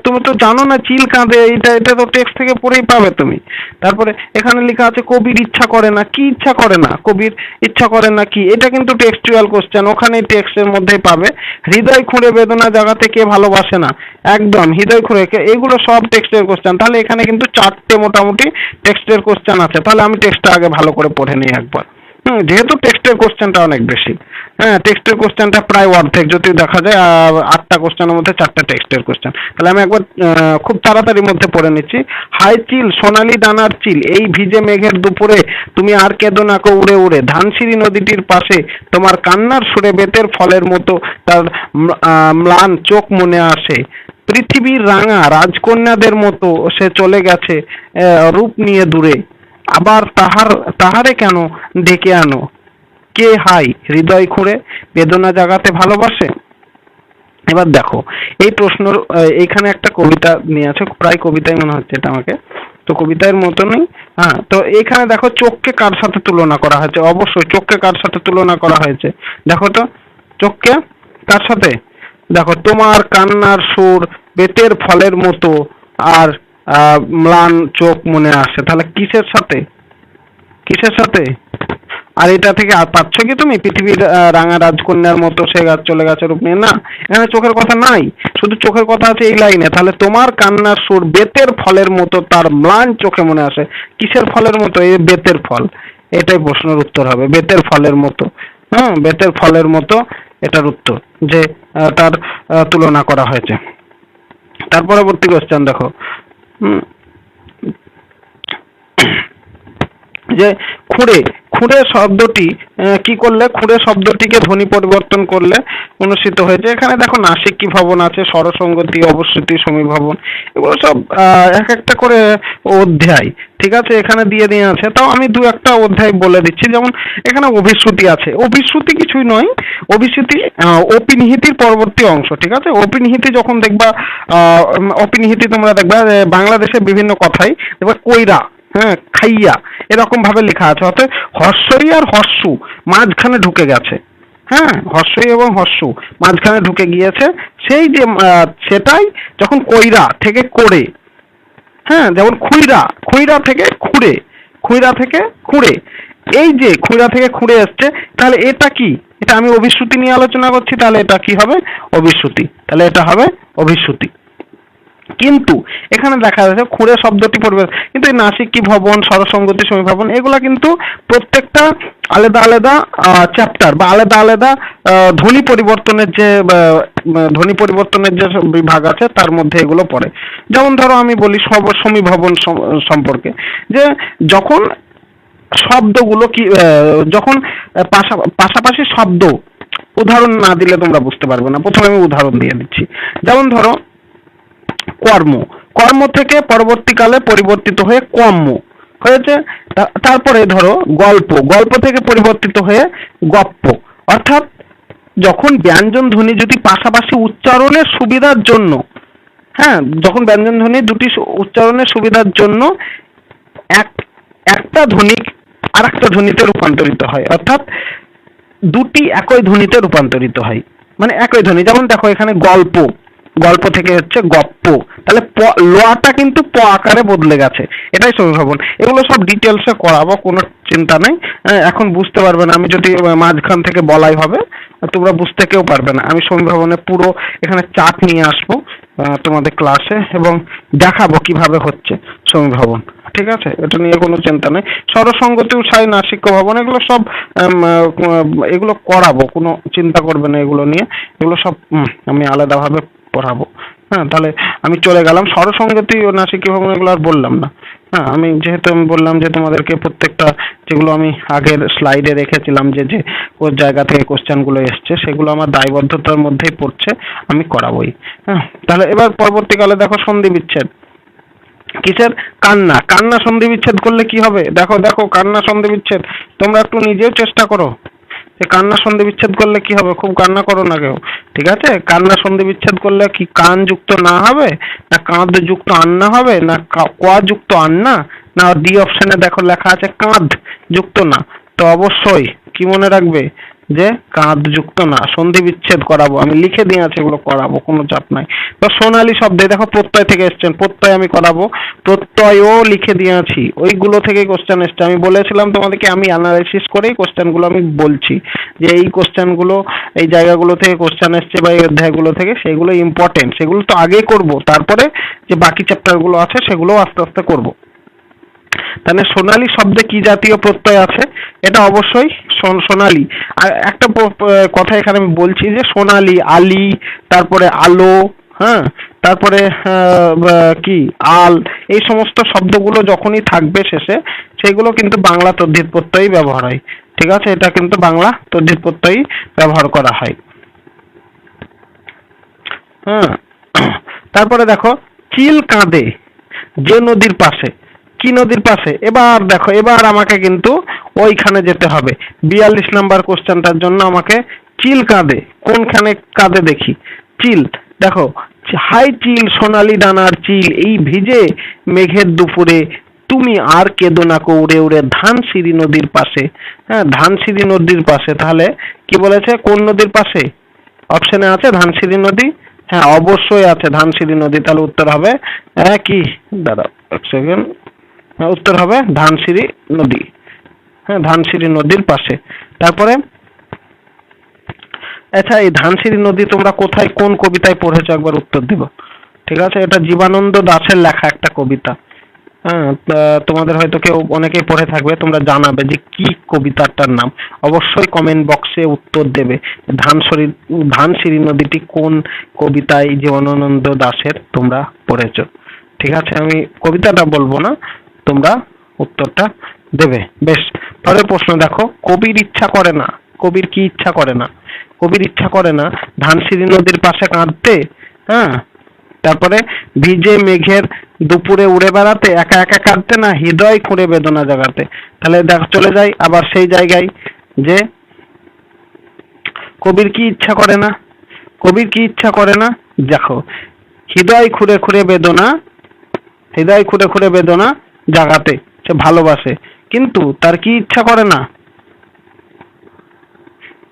[SPEAKER 1] তুমি তো জানো না চিল কাঁদে, এটা তো টেক্সট থেকে পড়েই পাবে তুমি। তারপরে এখানে লেখা আছে কবির ইচ্ছা করে না, কি ইচ্ছা করে না, কবির ইচ্ছা করে না কি, এটা কিন্তু টেক্সচুয়াল কোশ্চেন, ওখানেই টেক্সটের মধ্যেই পাবে। হৃদয় খুঁড়ে বেদনা জাগাতে কে ভালোবাসে না, একদম হৃদয় খুঁড়ে, এগুলো সব টেক্সটের কোশ্চেন। তাহলে এখানে কিন্তু 4টে মোটামুটি টেক্সটের কোশ্চেন আছে। তাহলে আমি টেক্সটটা আগে ভালো করে পড়ে নিই একবার। যেহেতু টেক্সটের কোশ্চেনটা অনেক বেশি, হ্যাঁ টেক্সটের কোশ্চেনটা প্রায় অর্ধেক যদি দেখা যায়, 8টা কোশ্চেনের মধ্যে 4টা টেক্সটের কোশ্চেন। তাহলে আমি একবার খুব তাড়াতাড়ির মধ্যে পড়ে নিচ্ছি। হাই চিল সোনালী দানার চিল, এই ভিজে মেঘের দুপুরে তুমি আর কেঁদো না কো উড়ে উড়ে, ধানসিঁড়ি নদীটির পাশে তোমার কান্নার সুরে বেতের ফলের মতো তার ম্লান চোখ মনে আসে, পৃথিবীর রাঙা রাজকন্যাদের মতো সে চলে গেছে রূপ নিয়ে দূরে, আবার তাহারে কেন ডেকে আনো, কে হাই হৃদয় খুঁড়ে বেদনা জাগাতে ভালোবাসে। এবার দেখো এই প্রশ্নর এইখানে একটা কবিতা নিয়ে আছে, প্রায় কবিতাই মনে হচ্ছে এটা আমাকে, তো কবিতার মতনই। হ্যাঁ, তো এইখানে দেখো চোখকে কার সাথে তুলনা করা হয়েছে, অবশ্যই চোখকে কার সাথে তুলনা করা হয়েছে। দেখো তো চোখকে কার সাথে, দেখো তোমার কান্নার সুর বেতের ফলের মতো আর ম্লান চোখ মনে আসে, তাহলে কিসের সাথে, কিসের সাথে? আর এটা থেকে পাচ্ছ কি তুমি পৃথিবীর রাঙা রাজকন্যার মতো সে গাছ চলে গেছে রূপ নিয়ে, না, এখানে চোখের কথা নাই, শুধু চোখের কথা আছে এই লাইনে। তাহলে তোমার কান্নার সুর বেতের ফলের মতো তার ম্লান চোখে মনে আসে, কিসের ফলের মতো, এই বেতের ফল, এটাই প্রশ্নের উত্তর হবে, বেতের ফলের মতো। হ্যাঁ, বেতের ফলের মতো এটার উত্তর, যে তার তুলনা করা হয়েছে। তার পরবর্তী কোশ্চেন দেখো, যে খুঁড়ে, খুঁড়ে শব্দটি কি করলে, খুঁড়ে শব্দটিকে ধ্বনি পরিবর্তন করলে অনুষ্ঠিত হয়েছে। এখানে দেখো নাসিক কি ভবন আছে, স্বরসঙ্গতি, অবশ্রুতি, সমীভবন, এগুলো সব এক একটা করে অধ্যায়, ঠিক আছে, এখানে দিয়ে আছে। তাও আমি 2-1টা অধ্যায় বলে দিচ্ছি। যেমন এখানে অভিশ্রুতি আছে, অভিশ্রুতি কিছুই নয়, অভিশ্রুতি অপিনিহিতির পরবর্তী অংশ, ঠিক আছে। অপিনিহিতি যখন দেখবা, অপিনিহিতি তোমরা দেখবা বাংলাদেশের বিভিন্ন কথাই দেখবা কইরা, হ্যাঁ, খাইয়া, এরকম ভাবে লেখা আছে, অর্থাৎ হর্ষই আর হর্ষু মাঝখানে ঢুকে গেছে। হ্যাঁ, হর্ষই এবং হর্ষু মাঝখানে ঢুকে গিয়েছে, সেই যে সেটাই যখন কইরা থেকে করে, হ্যাঁ, যেমন খুইরা, খুইরা থেকে খুঁড়ে, খুইরা থেকে খুঁড়ে, এই যে খুইরা থেকে খুঁড়ে এসছে, তাহলে এটা কি, এটা আমি অভিশ্রুতি নিয়ে আলোচনা করছি, তাহলে এটা কি হবে, অভিশ্রুতি, তাহলে এটা হবে অভিশ্রুতি। কিন্তু এখানে দেখা যাচ্ছে খুঁড়ে শব্দটি পড়বে, কিন্তু এই নাসিক কি ভবন, স্বরসঙ্গতি, সমীভবন, এগুলা কিন্তু প্রত্যেকটা আলাদা আলাদা চ্যাপ্টার বা আলাদা আলাদা ধ্বনি পরিবর্তনের যে বিভাগ আছে তার মধ্যে এগুলো পড়ে। যেমন ধরো আমি বলি সমীভবন সম্পর্কে, যে যখন শব্দগুলো কি, যখন পাশাপাশি শব্দ, উদাহরণ না দিলে তোমরা বুঝতে পারবে না, প্রথমে আমি উদাহরণ দিয়ে দিচ্ছি। যেমন ধরো কর্ম, কর্ম থেকে পরবর্তীকালে পরিবর্তিত হয়ে কর্ম হয়েছে। তারপরে ধরো গল্প, গল্প থেকে পরিবর্তিত হয়ে গপ্প। অর্থাৎ যখন ব্যঞ্জন ধ্বনি যদি পাশাপাশি উচ্চারণের সুবিধার জন্য, হ্যাঁ, যখন ব্যঞ্জন ধ্বনি দুটি উচ্চারণের সুবিধার জন্য একটা ধ্বনি আর একটা ধ্বনিতে রূপান্তরিত হয়, অর্থাৎ দুটি একই ধ্বনিতে রূপান্তরিত হয়, মানে একই ধ্বনি। যেমন দেখো এখানে গল্প, গল্প থেকে হচ্ছে গপ্প, তাহলে লোয়াটা কিন্তু প আকারে বদলে গেছে, এটাই সমীভবন। এগুলো সব ডিটেলসে করাবো, কোনো চিন্তা নেই, এখন বুঝতে পারবে না, আমি যদি মাঝখান থেকে বলাই হবে তোমরা বুঝতে কেউ পারবে না। আমি সমীভবনে পুরো এখানে চার্ট নিয়ে আসবো তোমাদের ক্লাসে এবং দেখাবো কিভাবে হচ্ছে সমীভবন, ঠিক আছে, এটা নিয়ে কোনো চিন্তা নেই। স্বরসঙ্গতি, উৎসাহী, নাসিক ভবন, এগুলো সব এগুলো করাবো, কোনো চিন্তা করবে না এগুলো নিয়ে, এগুলো সব আমি আলাদাভাবে পড়াবো। হ্যাঁ, তাহলে আমি চলে গেলাম স্বরসঙ্গতি ও নাসিক ভবন, এগুলো আর বললাম না। হ্যাঁ, আমি যেহেতু আমি বললাম যে তোমাদেরকে প্রত্যেকটা যেগুলো আমি আগের স্লাইডে রেখেছিলাম যে যে কোন জায়গা থেকে কোশ্চেনগুলো এসছে সেগুলো আমার দায়বদ্ধতার মধ্যেই পড়ছে, আমি করাবোই। হ্যাঁ, তাহলে এবার পরবর্তীকালে দেখো সন্ধি বিচ্ছেদ কিসের? কান্না। কান্না সন্ধি বিচ্ছেদ করলে কি হবে? দেখো দেখো কান্না সন্ধি বিচ্ছেদ তোমরা একটু নিজেও চেষ্টা করো যে কান্না সন্ধি বিচ্ছেদ করলে কি হবে। খুব কান্না করো না কেউ, ঠিক আছে? কান্না সন্ধি বিচ্ছেদ করলে কি কান যুক্ত না হবে, না কাঁধ যুক্ত আন্না হবে, না ক যুক্ত আন্না, না ডি অপশনে দেখো লেখা আছে কাঁধ যুক্ত না। তো অবশ্যই কি মনে রাখবে যে কাঁধ যুক্ত না, সন্ধি বিচ্ছেদ করাবো, আমি লিখে দিয়ে আছে এগুলো করাবো, কোনো চাপ নাই। তো সোনালী শব্দে দেখো প্রত্যয় থেকে এসছেন, প্রত্যয় আমি করাবো, প্রত্যয়ও লিখে দিয়ে আছি, ওইগুলো থেকে কোশ্চেন এসছে। আমি বলেছিলাম তোমাদেরকে আমি অ্যানালাইসিস করেই কোশ্চেনগুলো আমি বলছি যে এই কোশ্চেনগুলো এই জায়গাগুলো থেকে কোশ্চেন এসছে বা এই অধ্যায়গুলো থেকে, সেগুলো ইম্পর্টেন্ট, সেগুলো তো আগে করব, তারপরে যে বাকি চ্যাপ্টারগুলো আছে সেগুলো আস্তে আস্তে করব। তাহলে সোনালী শব্দে কি জাতীয় প্রত্যয় আছে? এটা অবশ্যই সোনালী। আর একটা কথা এখানে আমি বলছি যে সোনালী, আলী, তারপরে আলো, হ্যাঁ, তারপরে কি আল, এই সমস্ত শব্দগুলো যখনই থাকবে শেষে সেগুলো কিন্তু বাংলা তদ্ধিত প্রত্যয়ই ব্যবহার হয়, ঠিক আছে? এটা কিন্তু বাংলা তদ্ধিত প্রত্যয়ই ব্যবহার করা হয়। হ্যাঁ, তারপরে দেখো চিল কাঁদে যে নদীর পাশে, কি নদীর পাশে? এবার দেখো এবার আমাকে কিন্তু ওইখানে যেতে হবে 42 নাম্বার কোশ্চেনটার জন্য। আমাকে চিল কাঁদে, কোনখানে কাঁদে দেখি? চিল, দেখো হাই চিল সোনালী ডানার চিল এই ভিজে মেঘের দুপুরে তুমি আর কেঁদো না কো উড়ে উড়ে ধানসিঁড়ি নদীর পাশে। হ্যাঁ, ধানসিঁড়ি নদীর পাশে, তাহলে কি বলেছে? কোন নদীর পাশে? অপশনে আছে ধানসিঁড়ি নদী। হ্যাঁ, অবশ্যই আছে ধানসিঁড়ি নদী। তাহলে উত্তর হবে কি? দাঁড়াও এক সেকেন্ড, উত্তর হবে ধানসিঁড়ি নদী। হ্যাঁ, ধানসিঁড়ি নদীর পাশে। তারপরে আচ্ছা, এই ধানসিঁড়ি নদী তোমরা কোথায় কোন কবিতায় পড়েছো একবার উত্তর দিবা, ঠিক আছে? এটা জীবনানন্দ দাশের লেখা একটা কবিতা। হ্যাঁ, তোমাদের হয়তো কেউ অনেকেই পড়ে থাকবে, তোমরা জানাবে যে কি কবিতাটার নাম, অবশ্যই কমেন্ট বক্সে উত্তর দেবে। ধানসিঁড়ি নদীটি কোন কবিতায় জীবনানন্দ দাশের তোমরা পড়েছো, ঠিক আছে? আমি কবিতাটা বলবো না, তোমরা উত্তরটা দেবে। বেশ, পরের প্রশ্ন দেখো, কবির ইচ্ছা করে না, কবির কি ইচ্ছা করে না? কবির ইচ্ছা করে না ধানসিঁড়ি নদীর পাশে কাঁদতে, হ্যাঁ, তারপরে ভিজে মেঘের দুপুরে উড়ে বেড়াতে, একা একা কাঁদতে, না হৃদয় খুঁড়ে বেদনা জাগাতে। তাহলে দেখ চলে যাই আবার সেই জায়গায় যে কবির কি ইচ্ছা করে না, কবির কি ইচ্ছা করে না? দেখো হৃদয় খুঁড়ে খুঁড়ে বেদনা, হৃদয় খুঁড়ে খুঁড়ে বেদনা জাগাতে, সে ভালোবাসে, কিন্তু তার কি ইচ্ছা করে না?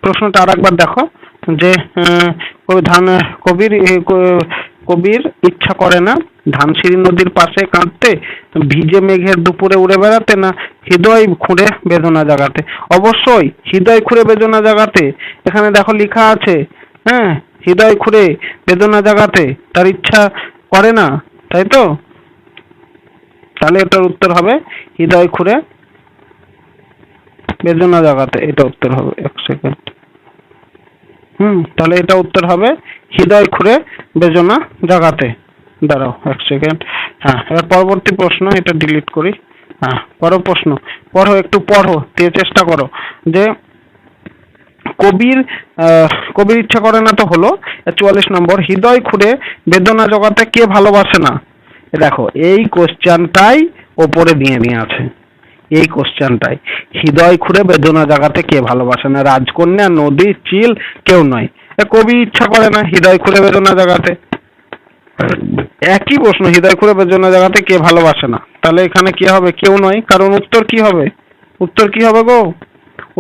[SPEAKER 1] প্রশ্নটা আর একবার দেখো যে কবির ইচ্ছা করে না ধানসিঁড়ি নদীর পাশে কাঁদতে, ভিজে মেঘের দুপুরে উড়ে বেড়াতে, না হৃদয় খুঁড়ে বেদনা জাগাতে। অবশ্যই হৃদয় খুঁড়ে বেদনা জাগাতে, এখানে দেখো লেখা আছে। হ্যাঁ, হৃদয় খুঁড়ে বেদনা জাগাতে তার ইচ্ছা করে না, তাই তো? তাহলে এটার উত্তর হবে হৃদয় খুঁড়ে বেদনা জাগাতে, এটা উত্তর হবে। এক সেকেন্ড, তাহলে এটা উত্তর হবে হৃদয় খুঁড়ে বেদনা জাগাতে। দাঁড়াও এক সেকেন্ড। হ্যাঁ, এবার পরবর্তী প্রশ্ন, এটা ডিলিট করি। হ্যাঁ, পরের প্রশ্ন পড়ো, একটু পড়ো, দিয়ে চেষ্টা করো যে কবির ইচ্ছা করে না তো হলো 44 নম্বর, হৃদয় খুঁড়ে বেদনা জগাতে কে ভালোবাসে না? দেখো এই কোশ্চেনটাই ওপরে দিয়ে আছে, এই কোশ্চেনটাই হৃদয় খুঁড়ে বেদনা জাগাতে কে ভালোবাসে না? রাজকন্যা, নদী, চিল, কেউ নয়। কবি ইচ্ছা করে না হৃদয় খুঁড়ে বেদনা জাগাতে, একই প্রশ্ন, হৃদয় খুঁড়ে বেদনা জাগাতে কে ভালোবাসে না? তাহলে এখানে কি হবে? কেউ নয়, কারণ উত্তর কি হবে? উত্তর কি হবে গো?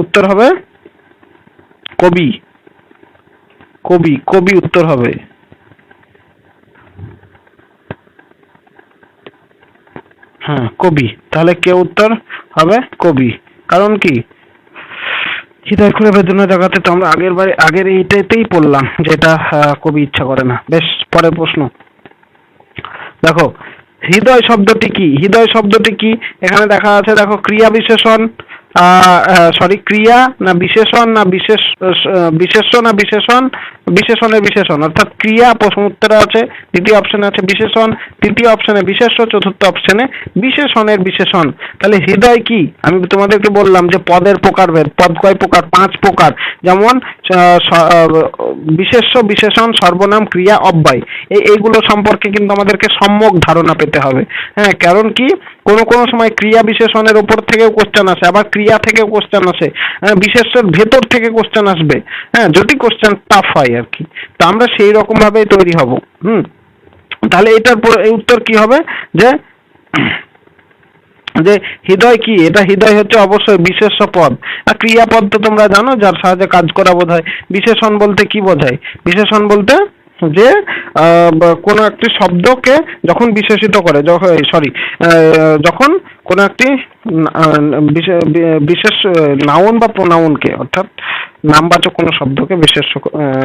[SPEAKER 1] উত্তর হবে কবি, কবি, কবি উত্তর হবে। হ্যাঁ, কবি। তাহলে কে উত্তর হবে? কবি। কারণ কি? হৃদয় খুঁড়ে বেদনা জাগাতে তো আমরা আগের এইটাতেই পড়লাম যেটা কবি ইচ্ছা করে না। বেশ, পরের প্রশ্ন দেখো, হৃদয় শব্দটি কি? হৃদয় শব্দটি কি? এখানে দেখা আছে, দেখো ক্রিয়া বিশেষণ, ক্রিয়া না বিশেষণ, না বিশেষ্য না বিশেষণ, বিশেষণের বিশেষণ, অর্থাৎ ক্রিয়া প্রথম উত্তরে আছে, দ্বিতীয় অপশনে আছে বিশেষণ, তৃতীয় অপশনে বিশেষ্য, চতুর্থ অপশনে বিশেষণের বিশেষণ। তাহলে হৃদয় কি? আমি তোমাদেরকে বললাম যে পদের প্রকারভেদ। পদ কয় প্রকার? 5 প্রকার। যেমন বিশেষ্য, বিশেষণ, সর্বনাম, ক্রিয়া, অব্যয়। এইগুলো সম্পর্কে কিন্তু আমাদেরকে সম্যক ধারণা পেতে হবে। হ্যাঁ, কারণ কি কোনো কোনো সময় ক্রিয়া বিশেষণের উপর থেকেও কোশ্চেন আসে, আবার ক্রিয়া থেকেও কোশ্চেন আসে, বিশেষ্যের ভেতর থেকে কোশ্চেন আসবে। হ্যাঁ, যদি কোশ্চেন টাফ হয় আর কি, তো আমরা সেই রকম ভাবেই তৈরি হব। তাহলে এটার উত্তর কি হবে? যে যে হৃদয় কি? এটা হৃদয় হচ্ছে অবশ্যই বিশেষ্য পদ। আর ক্রিয়াপদ তো তোমরা জানো, যার সাহায্যে কাজ করা বোঝায়। বিশেষণ বলতে কি বোঝায়? বিশেষণ বলতে যে কোনো একটি শব্দকে যখন বিশেষিত করে, যখন কোনো একটি বিশেষ নাউন বা প্রোনাউনকে, অর্থাৎ নামবাচক কোনো শব্দকে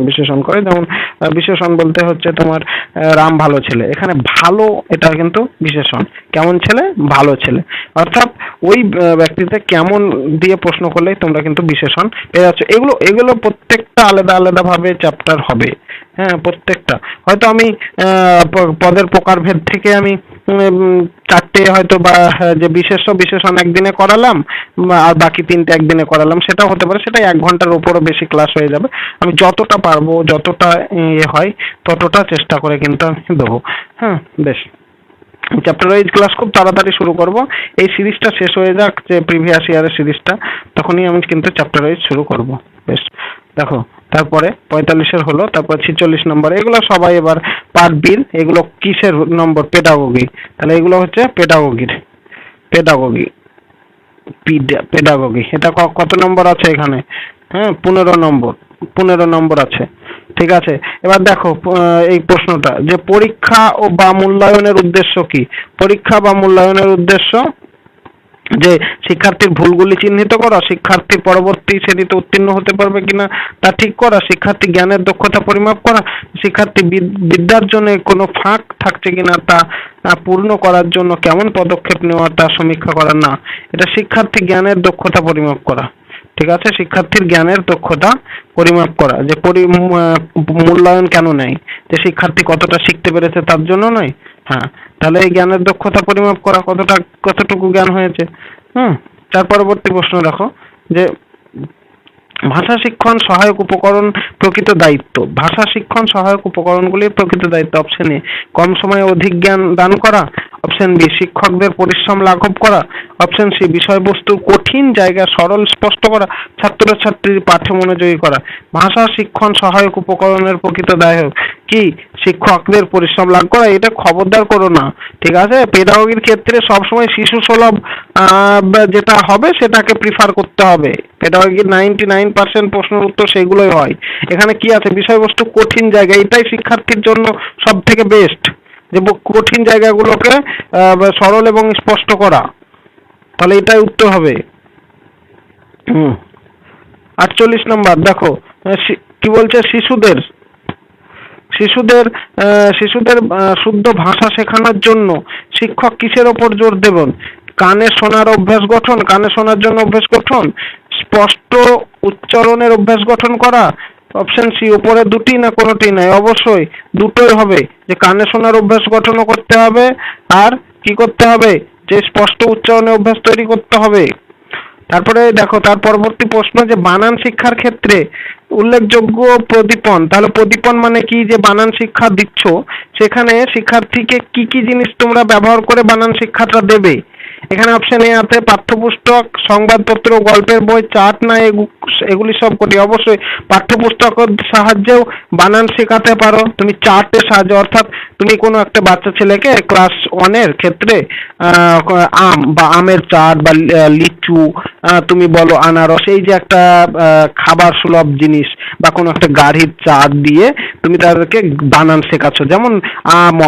[SPEAKER 1] বিশেষণ করে। যেমন বিশেষণ বলতে হচ্ছে তোমার রাম ভালো ছেলে, এখানে ভালো এটা কিন্তু বিশেষণ। কেমন ছেলে? ভালো ছেলে। অর্থাৎ ওই ব্যক্তিতে কেমন দিয়ে প্রশ্ন করলেই তোমরা কিন্তু বিশেষণ পেয়ে যাচ্ছ। এগুলো প্রত্যেকটা আলাদা আলাদা ভাবে চ্যাপ্টার হবে। হ্যাঁ, প্রত্যেকটা হয়তো আমি পদের প্রকারভেদ থেকে আমি 4টে হয়তো বা যে বিশেষ্য বিশেষণ একদিনে করালাম, আর বাকি 3টে একদিনে করালাম, সেটাও হতে পারে। সেটা 1 ঘন্টার উপরও বেশি ক্লাস হয়ে যাবে। আমি যতটা পারবো, যতটা হয় ততটা চেষ্টা করে কিন্তু আমি দেবো। হ্যাঁ, বেশ। চ্যাপ্টার ওয়াইজ ক্লাস খুব তাড়াতাড়ি শুরু করব। এই সিরিজটা শেষ হয়ে যাক, যে প্রিভিয়াস ইয়ারের সিরিজটা, তখনই আমি কিন্তু চ্যাপ্টার ওয়াইজ শুরু করব। বেশ, দেখো তারপরে 45-এর হলো, তারপর 46 নম্বর। এগুলো সবাই এবার পার্ট বি। এগুলো কিসের নম্বর? পেডাগোগি। তাহলে এগুলো হচ্ছে পেডাগোগি। এটা কত নম্বর আছে এখানে? হ্যাঁ, 15 নম্বর আছে। ঠিক আছে, এবার দেখো এই প্রশ্নটা, যে পরীক্ষা ও বা মূল্যায়নের উদ্দেশ্য কি? পরীক্ষা বা মূল্যায়নের উদ্দেশ্য যে শিক্ষার্থীর ভুলগুলি চিহ্নিত করা, শিক্ষার্থী পরবর্তী শ্রেণীতে উত্তীর্ণ হতে পারবে কিনা তা ঠিক করা, শিক্ষার্থী জ্ঞানের দক্ষতা পরিমাপ করা, শিক্ষার্থী বিদ্যার্জনে কোনো ফাঁক থাকছে কিনা তা পূর্ণ করার জন্য কেমন পদক্ষেপ নেওয়া তা সমীক্ষা করা। না, এটা শিক্ষার্থী জ্ঞানের দক্ষতা পরিমাপ করা। ঠিক আছে, শিক্ষার্থীর জ্ঞানের দক্ষতা পরিমাপ করা। যে মূল্যায়ন কেন নেয়? যে শিক্ষার্থী কতটা শিখতে পেরেছে তার জন্য নয়। হ্যাঁ, তাহলে এই জ্ঞানের দক্ষতা পরিমাপ করা, কতটুকু জ্ঞান হয়েছে। তার পরবর্তী প্রশ্ন দেখো, যে ভাষা শিক্ষণ সহায়ক উপকরণ প্রকৃত দায়িত্ব। ভাষা শিক্ষণ সহায়ক উপকরণগুলির প্রকৃত দায়িত্ব। অপশন এ, কম সময়ে অধিক জ্ঞান দান করা। অপশন বি, শিক্ষকদের পরিশ্রম লাঘব করা। অপশন সি, বিষয়বস্তুর কঠিন জায়গা সরল স্পষ্ট করা, ছাত্রছাত্রীর পাঠে মনোযোগী করা। ভাষা শিক্ষণ সহায়ক উপকরণের প্রকৃত দায়ক কি? শিক্ষকদের পরিশ্রম লাঘব করা। এটা খবরদার করো না, ঠিক আছে? পেডাগোগির ক্ষেত্রে সবসময় শিশু সুলভ যেটা হবে সেটাকে প্রিফার করতে হবে। পেডাগোগির 99% প্রশ্নের উত্তর সেগুলোই হয়। এখানে কি আছে? বিষয়বস্তু কঠিন জায়গা, এটাই শিক্ষার্থীর জন্য সব থেকে বেস্ট, যে কঠিন জায়গাগুলোকে সরল এবং স্পষ্ট করা। তাহলে এটাই উত্তর হবে। 48 নম্বর দেখো, কি বলছে? শিশুদের শুদ্ধ ভাষা শেখানোর জন্য শিক্ষক কিসের ওপর জোর দেবেন? কানে শোনার অভ্যাস গঠন, কানে শোনার জন্য অভ্যাস গঠন, স্পষ্ট উচ্চারণের অভ্যাস গঠন করা। অপশন সি, উপরে দুটি না কোনোটি নাই? অবশ্যই দুটোই হবে, যে কানে শোনার অভ্যাস গঠনও করতে হবে, আর কি করতে হবে? যে স্পষ্ট উচ্চারণের অভ্যাস তৈরি করতে হবে। তারপরে দেখো তার পরবর্তী প্রশ্ন, যে বানান শিক্ষার ক্ষেত্রে উল্লেখযোগ্য প্রদীপন। তাহলে প্রদীপন মানে কি? যে বানান শিক্ষা দিচ্ছ, সেখানে শিক্ষার্থীকে কি কি জিনিস তোমরা ব্যবহার করে বানান শিক্ষাটা দেবে। এখানে অপশন এ আছে পাঠ্যপুস্তক, সংবাদপত্র, গল্পের বই, চার্ট, না এগুলি সব কটি? অবশ্যই পাঠ্যপুস্তকের সাহায্যেও বানান শেখাতে পারো তুমি, চার্টের সাহায্যে। অর্থাৎ তুমি কোনো একটা বাচ্চা ছেলেকে ক্লাস 1-এর ক্ষেত্রে আম বা আমের চাট বা লিচু, তুমি বলো আনারস, এই যে একটা খাবার সুলভ জিনিস, বা কোনো একটা গাড়ির চাট দিয়ে তুমি তাদেরকে বানান শেখাচ্ছ, যেমন আম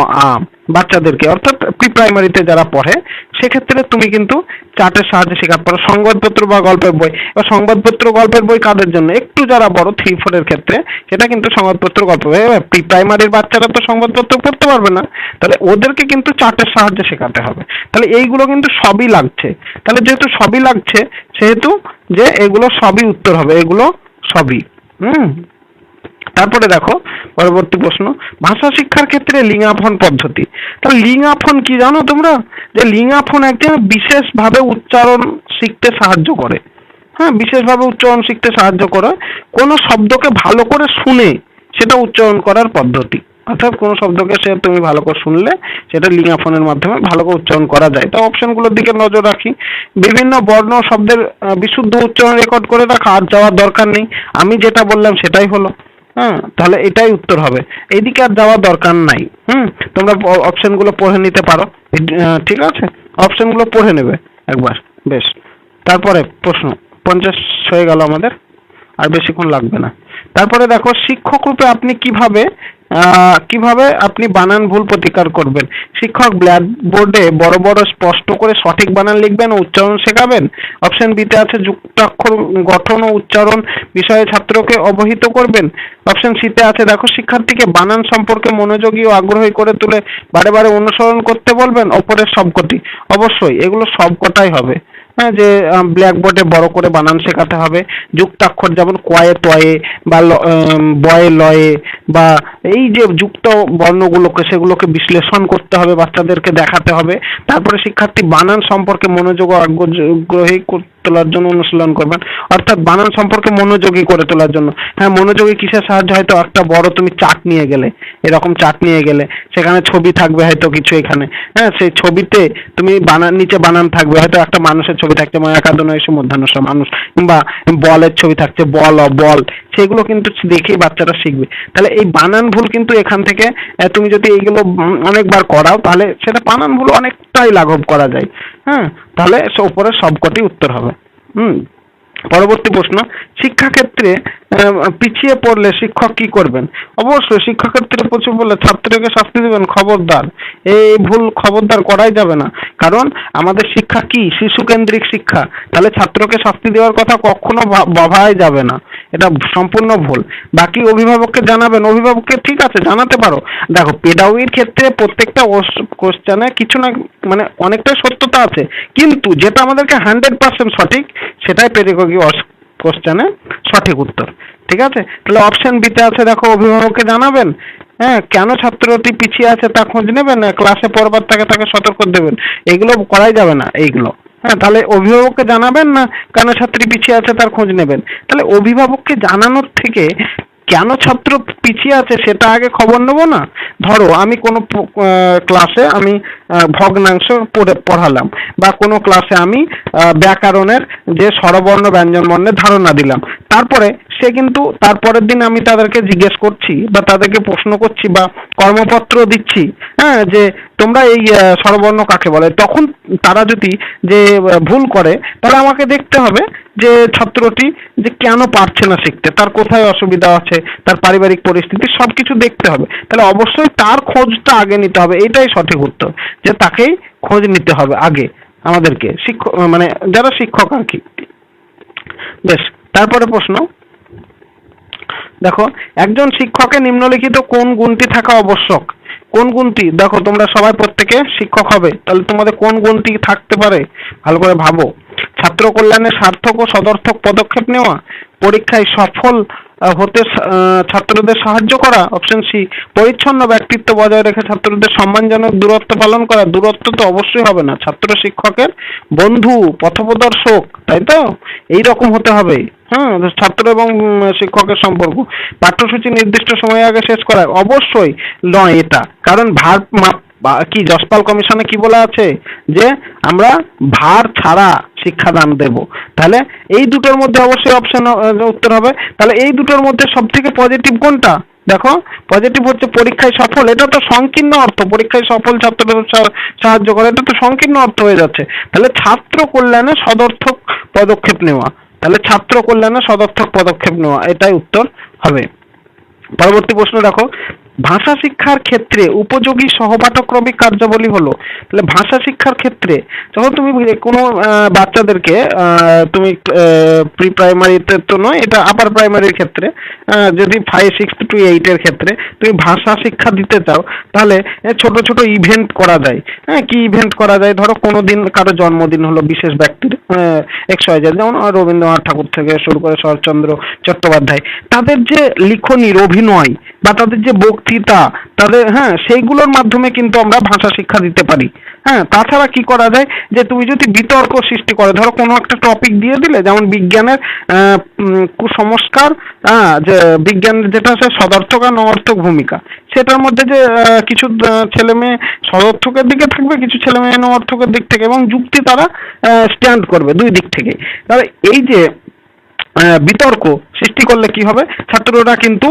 [SPEAKER 1] বাচ্চাদেরকে, অর্থাৎ প্রি প্রাইমারিতে যারা পড়ে, সেক্ষেত্রে তুমি কিন্তু চার্টের সাহায্যে শেখাতে পারো। সংবাদপত্র বা গল্পের বই, এবার সংবাদপত্র গল্পের বই কাদের জন্য? একটু যারা বড় 3-4-এর ক্ষেত্রে সেটা কিন্তু সংবাদপত্র গল্প বই। প্রি প্রাইমারির বাচ্চারা তো সংবাদপত্র পড়তে পারবে না, তাহলে ওদেরকে কিন্তু চার্টের সাহায্যে শেখাতে হবে। তাহলে এইগুলো কিন্তু সবই লাগছে। তাহলে যেহেতু সবই লাগছে, সেহেতু যে এগুলো সবই উত্তর হবে, এগুলো সবই। তারপরে দেখো পরবর্তী প্রশ্ন, ভাষা শিক্ষার ক্ষেত্রে লিঙ্গাফন পদ্ধতি। তাহলে লিঙ্গাফন কি জানো তোমরা? যে লিঙ্গাফন একটা বিশেষভাবে উচ্চারণ শিখতে সাহায্য করে। হ্যাঁ, বিশেষভাবে উচ্চারণ শিখতে সাহায্য করে। কোনো শব্দকে ভালো করে শুনে সেটা উচ্চারণ করার পদ্ধতি। অর্থাৎ কোনো শব্দকে তুমি ভালো করে শুনলে সেটা লিঙ্গাফনের মাধ্যমে ভালো করে উচ্চারণ করা যায়। তো অপশনগুলোর দিকে নজর রাখি। বিভিন্ন বর্ণ শব্দের বিশুদ্ধ উচ্চারণ রেকর্ড করে রাখা, আর যাওয়ার দরকার নেই, আমি যেটা বললাম সেটাই হলো। হ্যাঁ, তাহলে এটাই উত্তর হবে, এইদিকে আর যাওয়ার দরকার নাই। তোমরা অপশনগুলো পড়ে নিতে পারো, ঠিক আছে? অপশনগুলো পড়ে নেবে একবার, বেশ। তারপরে প্রশ্ন 50 হয়ে গেল আমাদের, আর বেশিক্ষণ লাগবে না। তারপরে দেখো, শিক্ষক রূপে আপনি কিভাবে আপনি বানান ভুল প্রতিকার করবেন। শিক্ষক ব্ল্যাকবোর্ডে বড় বড় স্পষ্ট করে সঠিক বানান লিখবেন ও উচ্চারণ শেখাবেন। অপশন বিতে আছে যুক্তাক্ষর গঠন ও উচ্চারণ বিষয়ে ছাত্রকে অবহিত করবেন। অপশন সিতে আছে দেখো, শিক্ষার্থীকে বানান সম্পর্কে মনোযোগী ও আগ্রহী করে তুলে বারে বারে অনুসরণ করতে বলবেন। অপরের সবকটি, অবশ্যই এগুলো সবকটাই হবে। হ্যাঁ, যে ব্ল্যাকবোর্ডে বড় করে বানান শেখাতে হবে, যুক্তাক্ষর যেমন কয়ে তয়ে বা বয়ে লয়ে, বা এই যে যুক্ত বর্ণগুলোকে সেগুলোকে বিশ্লেষণ করতে হবে, বাচ্চাদেরকে দেখাতে হবে। তারপরে শিক্ষার্থী বানান সম্পর্কে মনোযোগ ও আগ্রহী তোলার জন্য অনুশীলন করবেন, অর্থাৎ বানান সম্পর্কে মনোযোগী করে তোলার জন্য। হ্যাঁ, মনোযোগী কিসের সাহায্য? হয়তো একটা বড় তুমি চার্ট নিয়ে গেলে, এরকম চার্ট নিয়ে গেলে, সেখানে ছবি থাকবে হয়তো কিছু এখানে, হ্যাঁ, সেই ছবিতে তুমি নিচে বানান থাকবে, হয়তো একটা মানুষের ছবি থাকছে, ময়াকাদন এসে মধ্যাহ্নস মানুষ, কিংবা বলের ছবি থাকছে, বল বল, সেগুলো কিন্তু দেখেই বাচ্চারা শিখবে। তাহলে এই বানান ভুল কিন্তু এখান থেকে তুমি যদি এইগুলো অনেকবার করাও, তাহলে সেটা বানান ভুল অনেকটাই লাঘব করা যায়। হ্যাঁ, তাহলে উপরে সবকটি উত্তর হবে। পরবর্তী প্রশ্ন, শিক্ষাক্ষেত্রে পিছিয়ে পড়লে শিক্ষক কি করবেন? অবশ্যই শিক্ষাক্ষেত্রে প্রচুর বললে ছাত্রকে শাস্তি দেবেন, খবরদার। এই ভুল খবরদার করাই যাবে না, কারণ আমাদের শিক্ষা কি শিশু কেন্দ্রিক শিক্ষা। তাহলে ছাত্রকে শাস্তি দেওয়ার কথা কখনো ভাবাই যাবে না, এটা সম্পূর্ণ ভুল। বাকি অভিভাবককে জানাবেন, অভিভাবককে ঠিক আছে জানাতে পারো। দেখো, পেডাগোগির ক্ষেত্রে প্রত্যেকটা কোশ্চেনে কিছু না মানে অনেকটাই সত্যতা আছে, কিন্তু যেটা আমাদেরকে 100% সঠিক সেটাই পেডাগোগি কোশ্চেনে সঠিক উত্তর। ঠিক আছে, তাহলে অপশন বিতে আছে দেখো, অভিভাবককে জানাবেন। হ্যাঁ, কেন ছাত্রটি পিছিয়ে আছে তা খোঁজ নেবেন, ক্লাসে পড়বার তাকে সতর্ক দেবেন। এগুলো করাই যাবে না এইগুলো। হ্যাঁ, তাহলে অভিভাবককে জানাবেন না কেন ছাত্রী পিছিয়ে আছে তার খোঁজ নেবেন। তাহলে অভিভাবককে জানানোর থেকে কেন ছাত্র পিছিয়ে আছে সেটা আগে খবর নেব না। ধরো আমি কোনো ক্লাসে আমি ভগ্নাংশ পড়ালাম, বা কোনো ক্লাসে আমি ব্যাকরণের যে স্বরবর্ণ ব্যঞ্জন বর্ণের ধারণা দিলাম, তারপরে সে কিন্তু তারপরের দিন আমি তাদেরকে জিজ্ঞেস করছি বা তাদেরকে প্রশ্ন করছি বা কর্মপত্র দিচ্ছি, হ্যাঁ, যে তোমরা এই স্বরবর্ণ কাকে বলে, তখন তারা যদি যে ভুল করে, তাহলে আমাকে দেখতে হবে যে ছাত্রটি যে কেন পারছে না শিখতে, তার কোথায় অসুবিধা আছে, তার পারিবারিক পরিস্থিতি সবকিছু দেখতে হবে। তাহলে অবশ্যই তার খোঁজটা আগে নিতে হবে, এটাই সঠিক উত্তর, যে তাকেই খোঁজ নিতে হবে আগে আমাদেরকে, শিক্ষক মানে যারা শিক্ষক আর কি। বেশ, তারপরে প্রশ্ন দেখো, একজন শিক্ষকের নিম্নলিখিত কোন গুণটি থাকা আবশ্যক? কোন গুণটি? দেখো, তোমরা সবাই প্রত্যেকে শিক্ষক হবে, তাহলে তোমাদের কোন গুণটি থাকতে পারে ভালো করে ভাবো। ছাত্র কল্যাণে সার্থক ও সদর্থক পদক্ষেপ নেওয়া, পরীক্ষায় সফল হতে ছাত্রদের সাহায্য করা। অপশন সি, পরিচ্ছন্ন ব্যক্তিত্ব বজায় রেখে ছাত্রদের সম্মানজনক দূরত্ব পালন করা। দূরত্ব তো অবশ্যই হবে না, ছাত্র শিক্ষকের বন্ধু, পথপ্রদর্শক, তাই তো? এইরকম হতে হবে। হ্যাঁ, ছাত্র এবং শিক্ষকের সম্পর্ক। পাঠ্যসূচি নির্দিষ্ট সময়ের আগে শেষ করা অবশ্যই নয় এটা, কারণ ভার কি যশপাল কমিশনে কি বলা আছে যে আমরা ভার ছাড়া শিক্ষাদান দেব। তাহলে এই দুটোর মধ্যে অবশ্যই অপশন উত্তর হবে। তাহলে এই দুটোর মধ্যে সব থেকে পজিটিভ কোনটা? দেখো, পজিটিভ হচ্ছে পরীক্ষায় সফল। এটা তো সংকীর্ণ অর্থ, পরীক্ষায় সফল ছাত্রদের সাহায্য করে, এটা তো সংকীর্ণ অর্থ হয়ে যাচ্ছে। তাহলে ছাত্র কল্যাণে সদর্থক পদক্ষেপ নেওয়া, তাহলে ছাত্র কল্যাণে সদর্থক পদক্ষেপ নেওয়া, এটাই উত্তর হবে। পরবর্তী প্রশ্ন দেখো, ভাষা শিক্ষার ক্ষেত্রে উপযোগী সহপাঠক্রমিক কার্যাবলী হলো, তাহলে ভাষা শিক্ষার ক্ষেত্রে যখন তুমি কোনো বাচ্চাদেরকে তুমি প্রি প্রাইমারিতে তো নয়, এটা আপার প্রাইমারির ক্ষেত্রে যদি 5, 6 to 8 এর ক্ষেত্রে তুমি ভাষা শিক্ষা দিতে চাও, তাহলে ছোট ছোট ইভেন্ট করা যায়। হ্যাঁ, কি ইভেন্ট করা যায়? ধরো কোনো দিন কারো জন্মদিন হলো বিশেষ ব্যক্তির, XYZ, যেমন রবীন্দ্রনাথ ঠাকুর থেকে শুরু করে শরৎচন্দ্র চট্টোপাধ্যায়, তাদের যে লিখনির অভিনয় বা তাদের যে বক্তৃতা, তাদের সেইগুলোর মাধ্যমে কিন্তু আমরা ভাষা শিক্ষা দিতে পারি। হ্যাঁ, তাছাড়া কি করা যায়, যে তুমি যদি বিতর্ক সৃষ্টি করে, ধরো কোনো একটা টপিক দিয়ে দিলে, যেমন বিজ্ঞানের কুসংস্কার, যে বিজ্ঞানের যেটা আছে সদর্থক আর নঅর্থক ভূমিকা, সেটার মধ্যে যে কিছু ছেলে মেয়ে সদর্থকের দিকে থাকবে, কিছু ছেলে মেয়ে নঅর্থকের দিক থেকে, এবং যুক্তি তারা স্ট্যান্ড করবে দুই দিক থেকে। তাহলে এই যে বিতর্ক সৃষ্টি করলে কি হবে, ছাত্ররা কিন্তু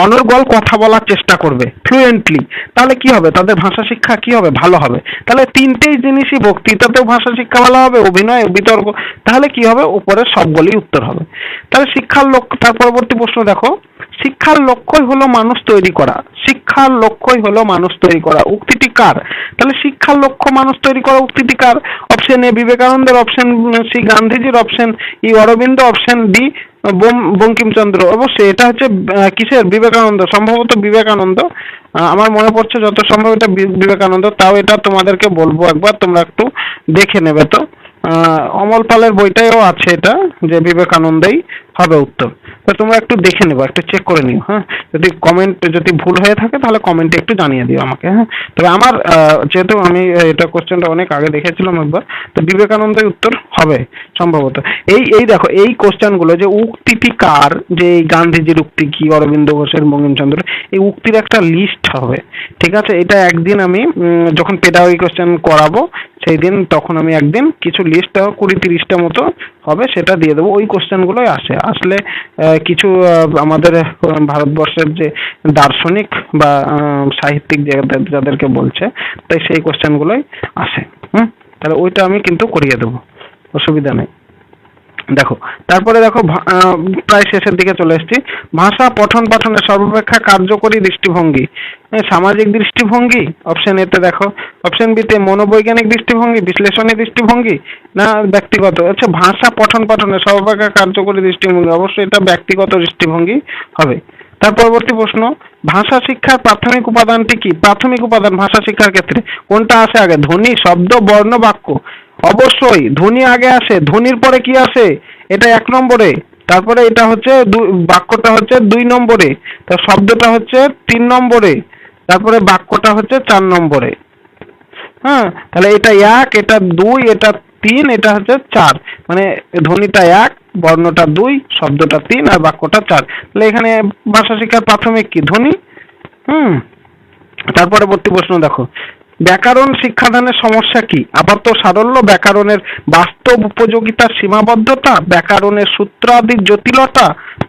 [SPEAKER 1] অনর্গল কথা বলার চেষ্টা করবে ফ্লুয়েন্টলি, তাহলে কি হবে, তাদের ভাষা শিক্ষা কি হবে, ভালো হবে। তাহলে তিনটেই জিনিসই, বক্তৃতাতেও ভাষা শিক্ষা ভালো হবে, অভিনয়, বিতর্ক, তাহলে কি হবে, উপরের সবগুলোই উত্তর হবে। তাহলে শিক্ষার লক্ষ্য, তার পরবর্তী প্রশ্ন দেখো, শিক্ষার লক্ষ্যই হলো মানুষ তৈরি করা। শিক্ষার লক্ষ্যই হলো মানুষ তৈরি করা, উক্তিটি কার? তাহলে শিক্ষার লক্ষ্য মানুষ তৈরি করা উক্তিটি কার? অপশন এ বিবেকানন্দের, অপশন সি গান্ধীজির, option E Aurobindo, option D Bankimchandra. অবশ্যই এটা হচ্ছে কিসের? বিবেকানন্দ, সম্ভবত বিবেকানন্দ, আমার মনে পড়ছে যত সম্ভব এটা বিবেকানন্দ। তাও এটা তোমাদেরকে বলবো একবার, তোমরা একটু দেখে নেবে। তো অমল পালের বইটাও আছে এটা, যে বিবেকানন্দই হবে উত্তর। তো তোমরা একটু দেখে নেবো, একটু চেক করে নিও। হ্যাঁ, যদি ভুল হয়ে থাকে তাহলে কমেন্টে একটু জানিয়ে দিও আমাকে। হ্যাঁ, তবে আমার যেহেতু আমি এটা কোশ্চেনটা অনেক আগে দেখেছিলাম একবার, তো বিবেকানন্দের উত্তর হবে সম্ভবত। এই দেখো, এই কোশ্চেনগুলো যে উক্তিটি কার, যে এই গান্ধীজির উক্তি কি, অরবিন্দ ঘোষের, বঙ্কিমচন্দ্র, এই উক্তির একটা লিস্ট হবে। ঠিক আছে, এটা একদিন আমি যখন পেডাগোগি কোশ্চেন করাবো সেই দিন, তখন আমি একদিন কিছু লিস্ট 20-30টা মতো হবে, সেটা দিয়ে দেবো। ওই কোশ্চেনগুলোই আসলে কিছু আমাদের ভারতবর্ষের যে দার্শনিক বা সাহিত্যিক যাদেরকে বলছে, তাই সেই কোশ্চেনগুলোই আসে। তাহলে ওইটা আমি কিন্তু করিয়ে দেবো, অসুবিধা নেই। দেখো, তারপরে দেখো, প্রায় শেষের দিকে চলে এসেছি। ভাষা পঠন পাঠনের সর্বাপেক্ষা কার্যকরী দৃষ্টিভঙ্গি, সামাজিক দৃষ্টিভঙ্গি, অপশন এতে দেখো, অপশন বিতে মনোবৈজ্ঞানিক দৃষ্টিভঙ্গি, বিশ্লেষণী দৃষ্টিভঙ্গি, না ব্যক্তিগত। আচ্ছা, ভাষা পঠন পাঠনের সর্বাপেক্ষা কার্যকরী দৃষ্টিভঙ্গি, অবশ্যই এটা ব্যক্তিগত দৃষ্টিভঙ্গি হবে। তার পরবর্তী প্রশ্ন, ভাষা শিক্ষার প্রাথমিক উপাদানটি কি? প্রাথমিক উপাদান ভাষা শিক্ষার ক্ষেত্রে কোনটা আসে আগে, ধ্বনি, শব্দ, বর্ণ, বাক্য? অবশ্যই ধ্বনি আগে আসে, ধ্বনির পরে কি আসে, এটা 1 নম্বরে, তারপরে এটা হচ্ছে বাক্যটা হচ্ছে 2 নম্বরে, তার শব্দটা হচ্ছে 3 নম্বরে, তারপরে বাক্যটা হচ্ছে 4 নম্বরে। হ্যাঁ, তাহলে এটা 1, এটা 2, এটা 3, এটা হচ্ছে 4, মানে ধ্বনিটা 1, বর্ণটা 2, শব্দটা 3 আর বাক্যটা 4। তাহলে এখানে ভাষা শিক্ষার প্রাথমিক কি? ধ্বনি। তার পরবর্তী প্রশ্ন দেখো, ব্যাকরণ শিক্ষাদানের সমস্যা কি? আপাতত সারল্য, ব্যাকরণের বাস্তব উপযোগিতার সীমাবদ্ধতা, ব্যাকরণের সূত্রাদির জটিলতা,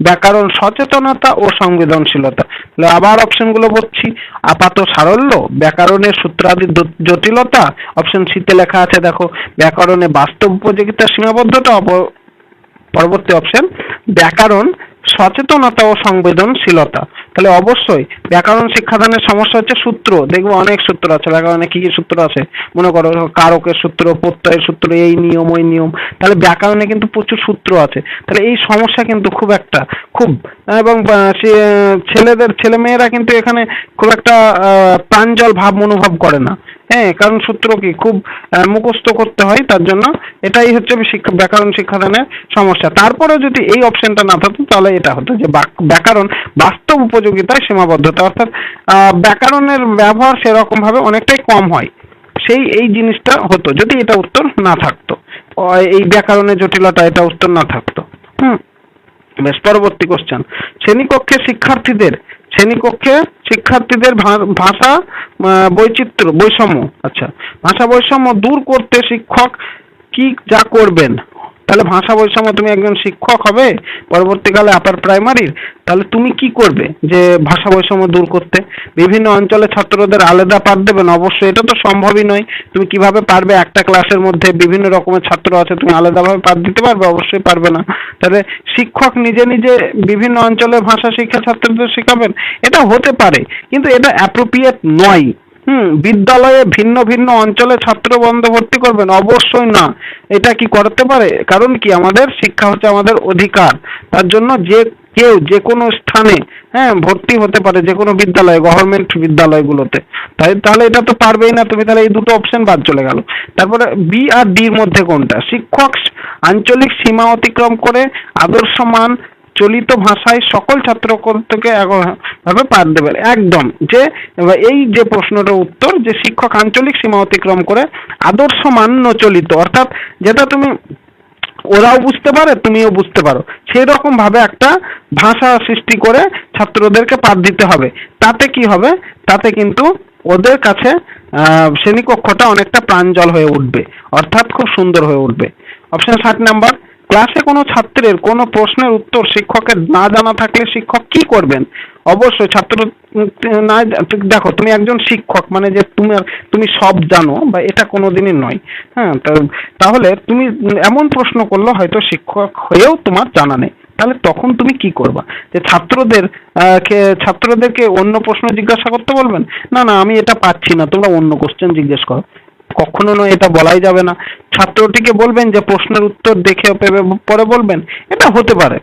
[SPEAKER 1] ব্যাকরণ সচেতনতা ও সংবেদনশীলতা। তাহলে আবার অপশনগুলো বলছি, আপাতত সারল্য, ব্যাকরণের সূত্রাদির জটিলতা, অপশন সিতে লেখা আছে দেখো, ব্যাকরণের বাস্তব উপযোগিতার সীমাবদ্ধতা, পরবর্তী অপশন ব্যাকরণ সচেতনতা ও সংবেদনশীলতা। তাহলে অবশ্যই ব্যাকরণ শিক্ষাদানের সমস্যা হচ্ছে সূত্র। দেখবো অনেক সূত্র আছে ব্যাকরণে, কি কি সূত্র আছে মনে করো, কারকের সূত্র, প্রত্যয়ের সূত্র, এই নিয়ম ওই নিয়ম। তাহলে ব্যাকরণে কিন্তু প্রচুর সূত্র আছে। তাহলে এই সমস্যা কিন্তু খুব এবং ছেলেমেয়েরা কিন্তু এখানে খুব একটা প্রাঞ্জল ভাব মনোভাব করে না। হ্যাঁ, কারণ সূত্র কি খুব মুখস্থ করতে হয়, তার জন্য এটাই হচ্ছে ব্যাকরণ শিক্ষাদানের সমস্যা। তারপরে যদি এই অপশনটা না থাকতো তাহলে এটা হতো যে ব্যাকরণ বাস্তব উপযোগিতায় সীমাবদ্ধতা, অর্থাৎ ব্যাকরণের ব্যবহার সেরকম ভাবে অনেকটাই কম হয়, এই জিনিসটা হতো যদি এটা উত্তর না থাকতো, এই ব্যাকরণের জটিলতা এটা উত্তর না থাকতো। বেশ, পরবর্তী কোশ্চেন, শ্রেণীকক্ষে শিক্ষার্থীদের ভাষা বৈষম্য, আচ্ছা, ভাষা বৈষম্য দূর করতে শিক্ষক কি যা করবেন? তাহলে ভাষা বৈষম্য, তুমি একজন শিক্ষক হবে পরবর্তীকালে আপার প্রাইমারির, তাহলে তুমি কি করবে যে ভাষা বৈষম্য দূর করতে? বিভিন্ন অঞ্চলে ছাত্রদের আলাদা পাঠ দেবেন? অবশ্যই এটা তো সম্ভবই নয়। তুমি কিভাবে পারবে? একটা ক্লাসের মধ্যে বিভিন্ন রকমের ছাত্র আছে, তুমি আলাদাভাবে পাঠ দিতে পারবে? অবশ্যই পারবে না। তাহলে শিক্ষক নিজে নিজে বিভিন্ন অঞ্চলে ভাষা শিক্ষা ছাত্রদের শেখাবেন, এটা হতে পারে, কিন্তু এটা অ্যাপ্রোপ্রিয়েট নয়। বিদ্যালয়ে ভিন্ন ভিন্ন অঞ্চলে ছাত্র বন্ধ ভর্তি করবেন? অবশ্যই না। এটা কি করতে পারে? কারণ কি, আমাদের শিক্ষা হচ্ছে আমাদের অধিকার। তার জন্য যে কেউ যে কোনো স্থানে ভর্তি হতে পারে, যে কোনো বিদ্যালয়ে, গভর্নমেন্ট বিদ্যালয়গুলোতে। তাহলে এটা তো পারবেই না তুমি, তাহলে এই দুটো অপশন বাদ চলে গেল। তারপরে বি আর ডির মধ্যে কোনটা? শিক্ষক আঞ্চলিক সীমা অতিক্রম করে আদর্শ মান চলিত ভাষায় সকল ছাত্রকে একভাবে পাঠ দেবেন। একদম, যে এই যে প্রশ্নটার উত্তর, যে শিক্ষক আঞ্চলিক সীমা অতিক্রম করে আদর্শ মান্য চলিত, অর্থাৎ যেটা তুমি ওরাও বুঝতে পারে তুমিও বুঝতে পারো, সেই রকম ভাবে একটা ভাষা সৃষ্টি করে ছাত্রদেরকে পাঠ দিতে হবে। তাতে কি হবে? তাতে কিন্তু ওদের কাছে শ্রেণীকক্ষটা অনেকটা প্রাঞ্জল হয়ে উঠবে, অর্থাৎ খুব সুন্দর হয়ে উঠবে। অপশন 7 নাম্বার, ক্লাসে কোনো ছাত্রের কোনো প্রশ্নের উত্তর শিক্ষকের না জানা থাকলে শিক্ষক কি করবেন? অবশ্যই ছাত্র না, দেখো তুমি একজন শিক্ষক মানে যে তুমি সব জানো, বা এটা কোনোদিনই নয়। তাহলে তুমি এমন প্রশ্ন করলো হয়তো শিক্ষক হয়েও তোমার জানা নেই, তাহলে তখন তুমি কি করবা? যে ছাত্রদেরকে অন্য প্রশ্ন জিজ্ঞাসা করতে বলবেন? না না, আমি এটা পাচ্ছি না, তোমরা অন্য কোশ্চেন জিজ্ঞেস করো। কখনো নয়, এটা বলাই যাবে না। ছাত্রটিকে বলবেন যে প্রশ্নের উত্তর দেখে পরে বলবেন, এটা হতে পারে।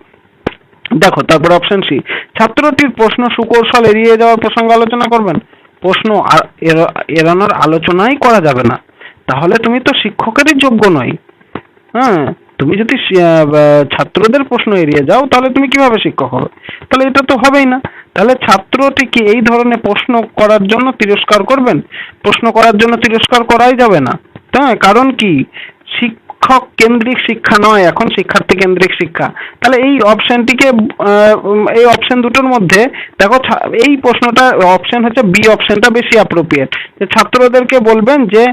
[SPEAKER 1] দেখো তারপর অপশন সি, ছাত্রটির প্রশ্ন সুকৌশল এড়িয়ে যাওয়ার প্রসঙ্গ আলোচনা করবেন? প্রশ্ন এড়ানোর আলোচনাই করা যাবে না, তাহলে তুমি তো শিক্ষকেরই যোগ্য নয়। তুমি যদি ছাত্রদের প্রশ্ন এড়িয়ে যাও, তাহলে তুমি কিভাবে শিক্ষক হবে? তাহলে এটা তো হবেই না। তাহলে ছাত্রটিকে এই ধরনের প্রশ্ন করার জন্য তিরস্কার করবেন? প্রশ্ন করার জন্য তিরস্কার করাই যাবে না। কারণ কি, শিক্ষক কেন্দ্রিক শিক্ষা নয়, এখন শিক্ষার্থী কেন্দ্রিক শিক্ষা। তাহলে এই অপশনটিকে, এই অপশন দুটোর মধ্যে দেখো, এই প্রশ্নটা অপশন হচ্ছে বি অপশনটা বেশি অ্যাপ্রোপ্রিয়েট। যে ছাত্রদেরকে বলবেন যে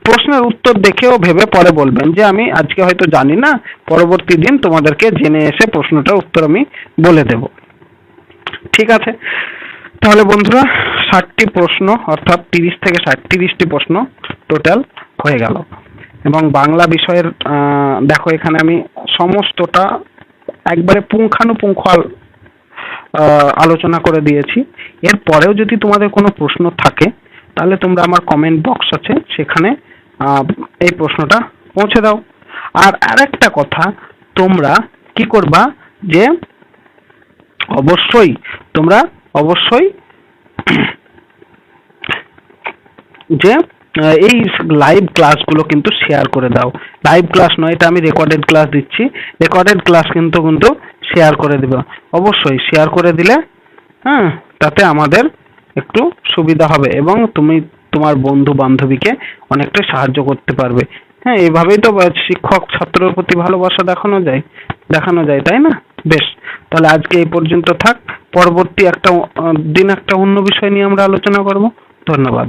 [SPEAKER 1] প্রশ্নের উত্তর দেখেও ভেবে পরে বলবেন, যে আমি আজকে হয়তো জানি না, পরবর্তী দিন তোমাদেরকে জেনে এসে প্রশ্নটার উত্তর আমি বলে দেব। ঠিক আছে, তাহলে বন্ধুরা 60টি প্রশ্ন, অর্থাৎ 30 থেকে 30টি প্রশ্ন টোটাল হয়ে গেল। এবং বাংলা বিষয়ের দেখো এখানে আমি সমস্তটা একবারে পুঙ্খানুপুঙ্খ আলোচনা করে দিয়েছি। এর পরেও যদি তোমাদের কোনো প্রশ্ন থাকে, তাহলে তোমরা আমার কমেন্ট বক্স আছে, সেখানে এই প্রশ্নটা পৌঁছে দাও। আর আরেকটা কথা, তোমরা কি করবা, যে অবশ্যই যে এই লাইভ ক্লাসগুলো কিন্তু শেয়ার করে দাও। লাইভ ক্লাস নয়, এটা আমি রেকর্ডেড ক্লাস দিচ্ছি। রেকর্ডেড ক্লাস কিন্তু শেয়ার করে দেবে। অবশ্যই শেয়ার করে দিলে তাতে আমাদের একটু সুবিধা হবে, এবং তুমি তোমার বন্ধু বান্ধবীকে অনেকটা সাহায্য করতে পারবে। এইভাবেই তো শিক্ষক ছাত্রের প্রতি ভালোবাসা দেখানো যায়, তাই না? বেশ, তাহলে আজকে এই পর্যন্ত থাক। পরবর্তী একটা দিন একটা অন্য বিষয় নিয়ে আমরা আলোচনা করব। ধন্যবাদ।